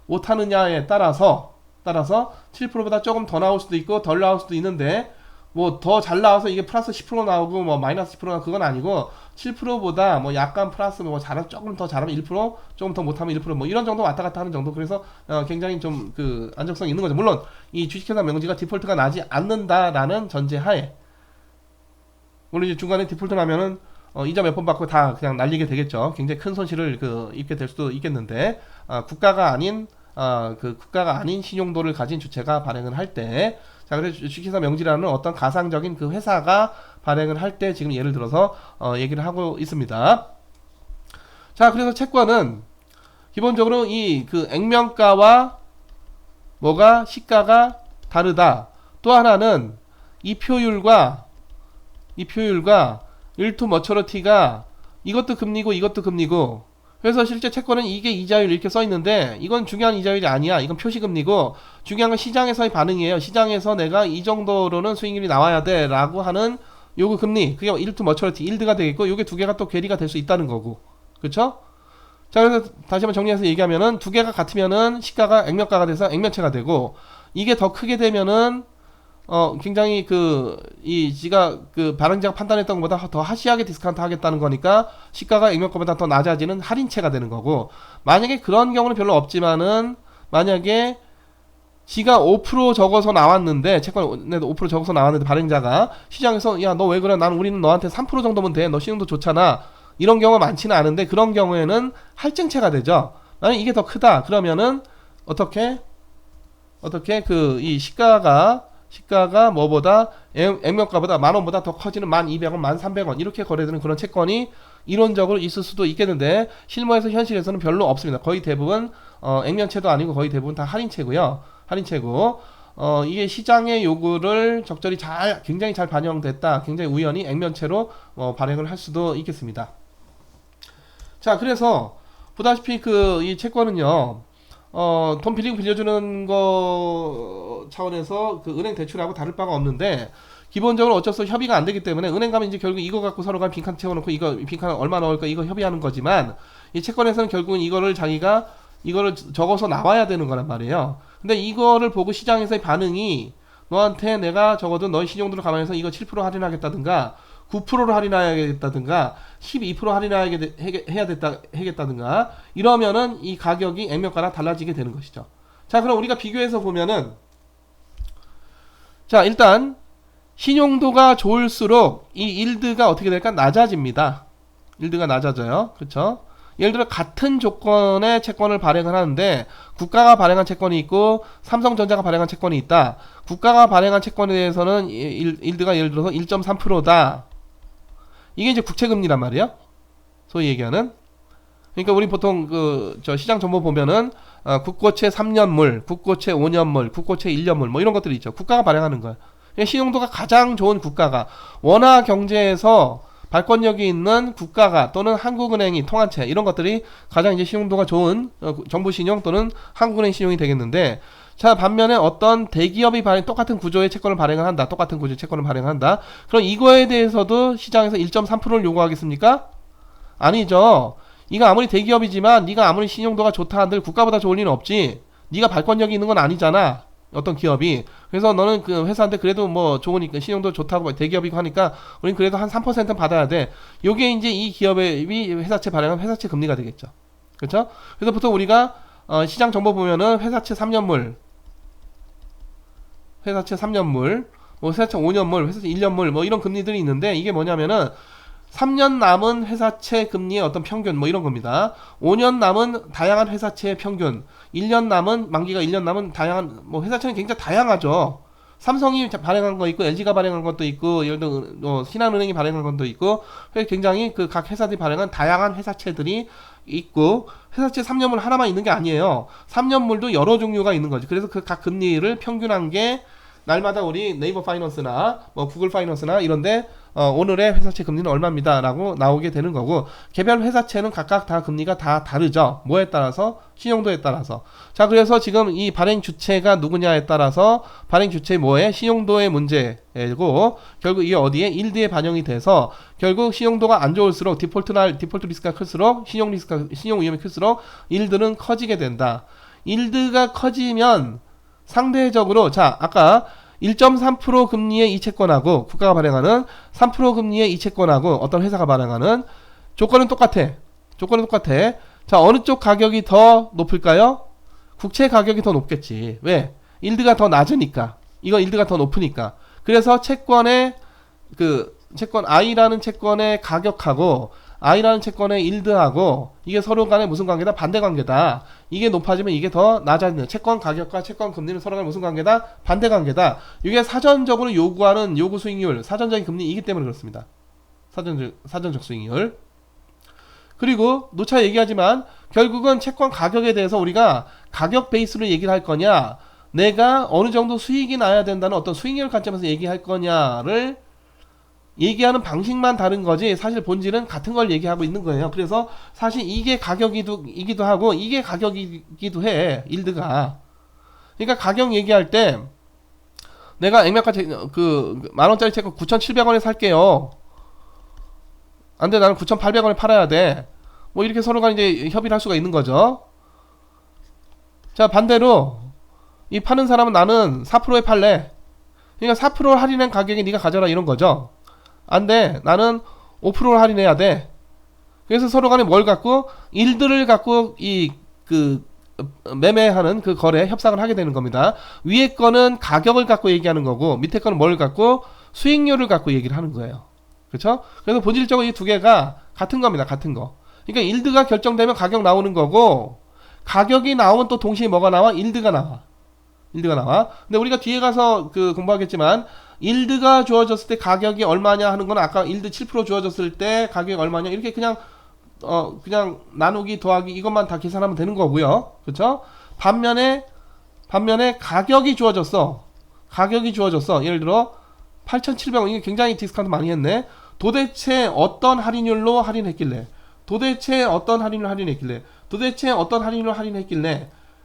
못하느냐에 따라서 7%보다 조금 더 나올 수도 있고 덜 나올 수도 있는데 뭐 더 잘 나와서 이게 플러스 10% 나오고 뭐 마이너스 10% 나오고 그건 아니고 7%보다 뭐 약간 플러스 뭐 조금 더 잘하면 1% 조금 더 못하면 1% 뭐 이런 정도 왔다 갔다 하는 정도. 그래서 굉장히 좀 그 안정성이 있는 거죠. 물론 이 주식회사 명지가 디폴트가 나지 않는다라는 전제하에 물론 이제 중간에 디폴트 나면은 이자 몇 번 받고 다 그냥 날리게 되겠죠. 굉장히 큰 손실을 입게 될 수도 있겠는데 국가가 아닌 신용도를 가진 주체가 발행을 할 때 자, 그래서 주식회사 명지라는 어떤 가상적인 그 회사가 발행을 할 때 지금 예를 들어서 얘기를 하고 있습니다. 자, 그래서 채권은 기본적으로 이 그 액면가와 시가가 다르다. 또 하나는 이 표율과 일투 머처러티가 이것도 금리고 이것도 금리고 그래서 실제 채권은 이게 이자율 이렇게 써있는데 이건 중요한 이자율이 아니야. 이건 표시금리고 중요한 건 시장에서의 반응이에요. 시장에서 내가 이 정도로는 수익률이 나와야 돼 라고 하는 요거 금리 그게 일투 머처러티 일드가 되겠고 요게 두 개가 또 괴리가 될 수 있다는 거고 그쵸? 자, 그래서 다시 한번 정리해서 얘기하면은 두 개가 같으면은 시가가 액면가가 돼서 액면체가 되고 이게 더 크게 되면은 굉장히 지가 발행자가 판단했던 것보다 더 하시하게 디스카운트 하겠다는 거니까 시가가 액면가보다 더 낮아지는 할인체가 되는 거고 만약에 그런 경우는 별로 없지만은 만약에 지가 5% 적어서 나왔는데 채권에도 5% 적어서 나왔는데 발행자가 시장에서 야 너 왜 그래 우리는 너한테 3% 정도면 돼 너 신용도 좋잖아 이런 경우가 많지는 않은데 그런 경우에는 할증체가 되죠. 만약 이게 더 크다 그러면은 어떻게 이 시가가 뭐보다 액면가보다 10,000원보다 더 커지는 12,000원, 13,000원 이렇게 거래되는 그런 채권이 이론적으로 있을 수도 있겠는데 실무에서 현실에서는 별로 없습니다. 거의 대부분 액면체도 아니고 거의 대부분 다 할인체고 이게 시장의 요구를 적절히 굉장히 잘 반영됐다. 굉장히 우연히 액면체로 발행을 할 수도 있겠습니다. 자, 그래서 보다시피 이 채권은요. 돈 빌리고 빌려주는 거 차원에서 은행 대출하고 다를 바가 없는데 기본적으로 어쩔 수 없이 협의가 안 되기 때문에 은행 가면 이제 결국 이거 갖고 서로가 빈칸 채워놓고 이거 빈칸 얼마 넣을까 이거 협의하는 거지만 이 채권에서는 결국은 이거를 적어서 나와야 되는 거란 말이에요. 근데 이거를 보고 시장에서의 반응이 너한테 내가 적어도 너의 신용도를 감안해서 이거 7% 할인하겠다든가 9%를 할인하겠다든가 12% 할인하겠다든가 이러면은 이 가격이 액면가랑 달라지게 되는 것이죠. 자, 그럼 우리가 비교해서 보면은 자, 일단 신용도가 좋을수록 이 일드가 어떻게 될까? 낮아집니다. 일드가 낮아져요. 그쵸? 예를 들어 같은 조건의 채권을 발행을 하는데 국가가 발행한 채권이 있고 삼성전자가 발행한 채권이 있다. 국가가 발행한 채권에 대해서는 일드가 예를 들어서 1.3%다. 이게 이제 국채금리란 말이에요. 소위 얘기하는. 그러니까 우리 보통 시장 정보 보면은 국고채 3년물, 국고채 5년물, 국고채 1년물 뭐 이런 것들이 있죠. 국가가 발행하는 거예요. 신용도가 가장 좋은 국가가 원화 경제에서 발권력이 있는 국가가 또는 한국은행이 통한채 이런 것들이 가장 이제 신용도가 좋은 정부 신용 또는 한국은행 신용이 되겠는데 자, 반면에 어떤 대기업이 똑같은 구조의 채권을 발행을 한다. 똑같은 구조의 채권을 발행한다. 그럼 이거에 대해서도 시장에서 1.3%를 요구하겠습니까? 아니죠. 이거 아무리 대기업이지만 네가 아무리 신용도가 좋다 한들 국가보다 좋을 리는 없지. 네가 발권력이 있는 건 아니잖아. 어떤 기업이. 그래서 너는 그 회사한테 그래도 뭐 좋으니까 신용도 좋다고 대기업이고 하니까 우린 그래도 한 3%는 받아야 돼. 요게 이제 이 기업의 회사채 발행한 회사채 금리가 되겠죠. 그렇죠? 그래서 보통 우리가 시장 정보 보면은 회사채 3년물, 뭐 회사채 5년물, 회사채 1년물 뭐 이런 금리들이 있는데 이게 뭐냐면은 3년 남은 회사채 금리의 어떤 평균 뭐 이런 겁니다. 5년 남은 다양한 회사채의 평균, 1년 남은 만기가 1년 남은 다양한 뭐 회사채는 굉장히 다양하죠. 삼성이 발행한 거 있고 LG가 발행한 것도 있고 예를 들어 신한은행이 발행한 것도 있고 굉장히 그 각 회사들이 발행한 다양한 회사채들이 있고 회사채 3년물 하나만 있는 게 아니에요. 3년물도 여러 종류가 있는 거지. 그래서 그 각 금리를 평균한 게 날마다 우리 네이버 파이낸스나 뭐 구글 파이낸스나 이런데 오늘의 회사채 금리는 얼마입니다 라고 나오게 되는 거고 개별 회사채는 각각 다 금리가 다 다르죠. 뭐에 따라서? 신용도에 따라서. 자, 그래서 지금 이 발행 주체가 누구냐에 따라서 발행 주체 뭐에? 신용도의 문제고 결국 이게 어디에? 일드에 반영이 돼서 결국 신용도가 안 좋을수록 디폴트 리스크가 클수록 신용 위험이 클수록 일드는 커지게 된다. 일드가 커지면 상대적으로 자 아까 1.3% 금리의 이 채권하고 국가가 발행하는 3% 금리의 이 채권하고 어떤 회사가 발행하는 조건은 똑같아. 자 어느 쪽 가격이 더 높을까요? 국채 가격이 더 높겠지. 왜? 일드가 더 낮으니까. 이거 일드가 더 높으니까. 그래서 채권 I라는 채권의 가격하고 I라는 채권의 일드하고 이게 서로 간에 무슨 관계다? 반대 관계다. 이게 높아지면 이게 더 낮아지는 채권 가격과 채권 금리는 서로 간에 무슨 관계다? 반대 관계다. 이게 사전적으로 요구하는 요구 수익률, 사전적인 금리이기 때문에 그렇습니다. 사전적 수익률. 그리고 누차 얘기하지만 결국은 채권 가격에 대해서 우리가 가격 베이스로 얘기를 할 거냐, 내가 어느 정도 수익이 나야 된다는 어떤 수익률 관점에서 얘기할 거냐를 얘기하는 방식만 다른 거지 사실 본질은 같은 걸 얘기하고 있는 거예요. 그래서 사실 이게 가격이기도 하고 이게 가격이기도 해. 일드가. 그러니까 가격 얘기할 때 내가 액면가 그 만원짜리 채권 9,700원에 살게요. 안 돼, 나는 9,800원에 팔아야 돼. 뭐 이렇게 서로가 이제 협의를 할 수가 있는 거죠. 자, 반대로 이 파는 사람은 나는 4%에 팔래. 그러니까 4% 할인한 가격에 네가 가져라 이런 거죠. 안 돼. 나는 5%를 할인해야 돼. 그래서 서로 간에 뭘 갖고 일들을 갖고 매매하는 그 거래 협상을 하게 되는 겁니다. 위에 거는 가격을 갖고 얘기하는 거고 밑에 거는 뭘 갖고 수익률을 갖고 얘기를 하는 거예요. 그렇죠? 그래서 본질적으로 이 두 개가 같은 겁니다. 같은 거. 그러니까 일드가 결정되면 가격 나오는 거고 가격이 나오면 또 동시에 뭐가 나와? 일드가 나와. 근데 우리가 뒤에 가서 공부하겠지만 일드가 주어졌을 때 가격이 얼마냐 하는 건 아까 일드 7% 주어졌을 때 가격이 얼마냐 이렇게 그냥 나누기 더하기 이것만 다 계산하면 되는 거고요. 그렇죠? 반면에 가격이 주어졌어. 예를 들어 8,700원. 이게 굉장히 디스카운트 많이 했네. 도대체 어떤 할인율로 할인했길래?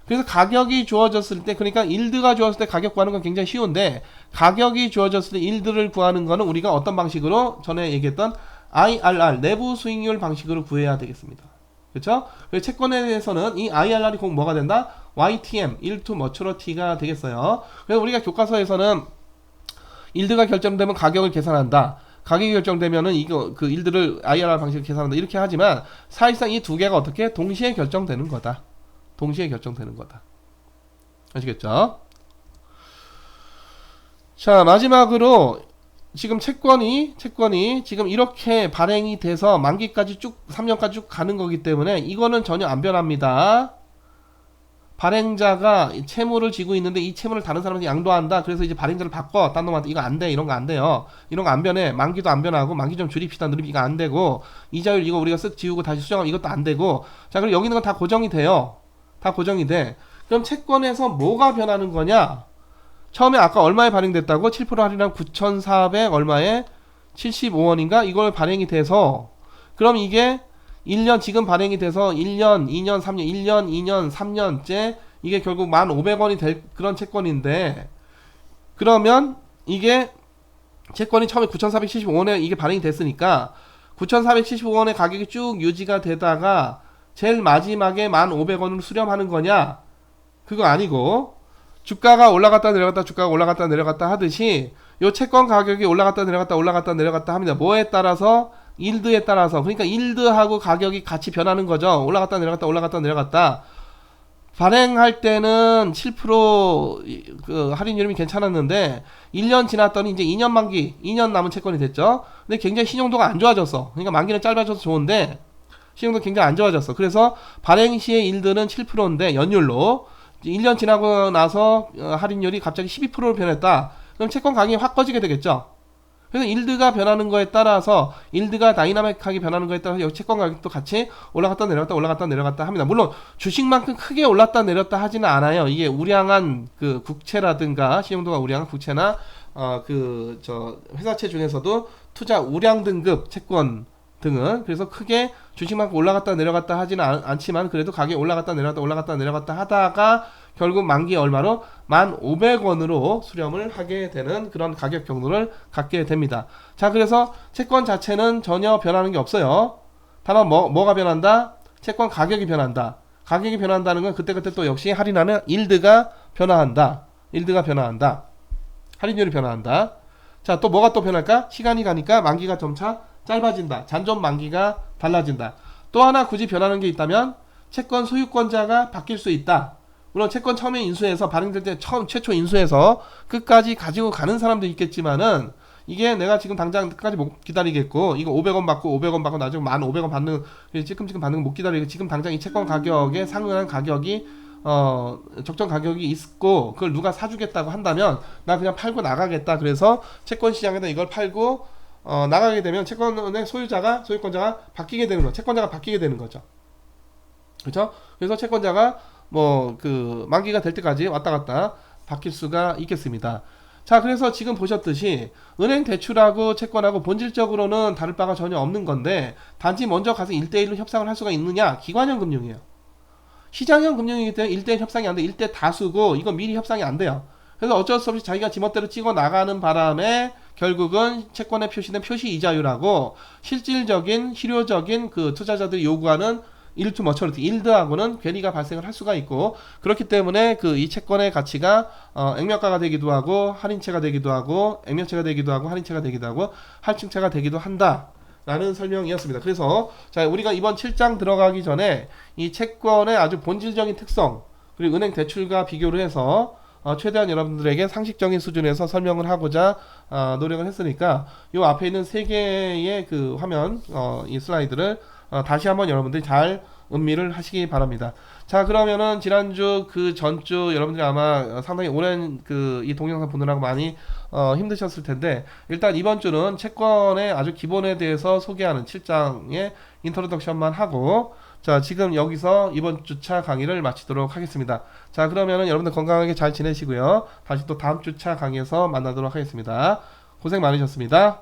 그래서 가격이 주어졌을 때, 그러니까 일드가 주어졌을 때 가격 구하는 건 굉장히 쉬운데 가격이 주어졌을 때 일드를 구하는 거는 우리가 어떤 방식으로 전에 얘기했던 IRR 내부 수익률 방식으로 구해야 되겠습니다. 그렇죠? 그래서 채권에 대해서는 이 IRR이 꼭 뭐가 된다? YTM, Yield to Maturity가 되겠어요. 그래서 우리가 교과서에서는 일드가 결정되면 가격을 계산한다. 가격이 결정되면은 일드를 IRR 방식으로 계산한다. 이렇게 하지만 사실상 이 두 개가 어떻게 동시에 결정되는 거다. 아시겠죠? 자, 마지막으로 지금 채권이 지금 이렇게 발행이 돼서 만기까지 3년까지 쭉 가는 거기 때문에 이거는 전혀 안 변합니다. 발행자가 채무를 지고 있는데 이 채무를 다른 사람한테 양도한다. 그래서 이제 발행자를 바꿔. 딴 놈한테 이거 안 돼. 이런 거 안 돼요. 이런 거 안 변해. 만기도 안 변하고 만기 좀 줄입시다. 늘립시다. 안 되고 이자율 이거 우리가 쓱 지우고 다시 수정하면 이것도 안 되고. 자, 그리고 여기 있는 건 다 고정이 돼요. 그럼 채권에서 뭐가 변하는 거냐? 처음에 아까 얼마에 발행됐다고? 7% 할인한 9,400 얼마에? 75원인가? 이걸 발행이 돼서 그럼 이게 1년 지금 발행이 돼서 1년, 2년, 3년, 1년, 2년, 3년째 이게 결국 1,500원이 될 그런 채권인데 그러면 이게 채권이 처음에 9,475원에 이게 발행이 됐으니까 9,475원의 가격이 쭉 유지가 되다가 제일 마지막에 1,500원을 수렴하는 거냐? 그거 아니고 주가가 올라갔다 내려갔다 하듯이 요 채권 가격이 올라갔다 내려갔다 합니다. 뭐에 따라서? 일드에 따라서. 그러니까 일드하고 가격이 같이 변하는 거죠. 올라갔다 내려갔다. 발행할 때는 7% 할인율이 괜찮았는데 1년 지났더니 이제 2년 만기, 2년 남은 채권이 됐죠. 근데 굉장히 신용도가 안 좋아졌어. 그러니까 만기는 짧아져서 좋은데 신용도 굉장히 안 좋아졌어. 그래서 발행 시의 일들은 7%인데 연율로 1년 지나고 나서 할인율이 갑자기 12%로 변했다. 그럼 채권 가격이 확 꺼지게 되겠죠. 그래서 일드가 변하는 거에 따라서 일드가 다이나믹하게 변하는 거에 따라서 여기 채권 가격도 같이 올라갔다 내려갔다 올라갔다 내려갔다 합니다. 물론 주식만큼 크게 올랐다 내렸다 하지는 않아요. 이게 우량한 그 국채라든가 신용도가 우량한 국채나 회사채 중에서도 투자 우량 등급 채권 등은 그래서 크게 주식만큼 올라갔다 내려갔다 하지는 않지만 그래도 가격이 올라갔다 내려갔다 올라갔다 내려갔다 하다가 결국 만기 얼마로 1,500원으로 수렴을 하게 되는 그런 가격 경로를 갖게 됩니다. 자, 그래서 채권 자체는 전혀 변하는 게 없어요. 다만 뭐가 변한다? 채권 가격이 변한다. 가격이 변한다는 건 그때그때 또 역시 할인하는 일드가 변화한다. 일드가 변화한다. 할인율이 변화한다. 자, 또 뭐가 또 변할까? 시간이 가니까 만기가 점차 짧아진다. 잔존 만기가 달라진다. 또 하나 굳이 변하는 게 있다면 채권 소유권자가 바뀔 수 있다. 물론 채권 처음에 인수해서 발행될 때 최초 인수해서 끝까지 가지고 가는 사람도 있겠지만은 이게 내가 지금 당장 끝까지 못 기다리겠고 이거 500원 받고 500원 받고 나중에 1,500원 받는 지금 받는 거 못 기다리고 지금 당장 이 채권 가격에 상응한 가격이 적정 가격이 있고 그걸 누가 사주겠다고 한다면 나 그냥 팔고 나가겠다. 그래서 채권 시장에다 이걸 팔고 나가게 되면 채권의 소유권자가 바뀌게 되는 거죠. 채권자가 바뀌게 되는 거죠. 그렇죠? 그래서 채권자가 만기가 될 때까지 왔다 갔다 바뀔 수가 있겠습니다. 자, 그래서 지금 보셨듯이 은행 대출하고 채권하고 본질적으로는 다를 바가 전혀 없는 건데 단지 먼저 가서 1대1로 협상을 할 수가 있느냐? 기관형 금융이에요. 시장형 금융이기 때문에 1대1 협상이 안 돼. 1대 다수고 이건 미리 협상이 안 돼요. 그래서 어쩔 수 없이 자기가 지멋대로 찍어 나가는 바람에 결국은 채권에 표시된 표시 이자율하고 실질적인 실효적인 그 투자자들이 요구하는 일투 머처리티 일드하고는 괴리가 발생을 할 수가 있고 그렇기 때문에 이 채권의 가치가 액면가가 되기도 하고 할인채가 되기도 하고 액면채가 되기도 하고 할인채가 되기도 하고 할증채가 되기도 한다 라는 설명이었습니다. 그래서 자, 우리가 이번 7장 들어가기 전에 이 채권의 아주 본질적인 특성 그리고 은행 대출과 비교를 해서 최대한 여러분들에게 상식적인 수준에서 설명을 하고자 노력을 했으니까 요 앞에 있는 3개의 그 화면 이 슬라이드를 다시 한번 여러분들이 잘 음미를 하시기 바랍니다. 자, 그러면은 지난주 그 전주 여러분들이 아마 상당히 오랜 이 동영상 보느라고 많이 힘드셨을 텐데 일단 이번 주는 채권의 아주 기본에 대해서 소개하는 7장의 인트로덕션만 하고 자, 지금 여기서 이번 주차 강의를 마치도록 하겠습니다. 자, 그러면은 여러분들 건강하게 잘 지내시고요. 다시 또 다음 주차 강의에서 만나도록 하겠습니다. 고생 많으셨습니다.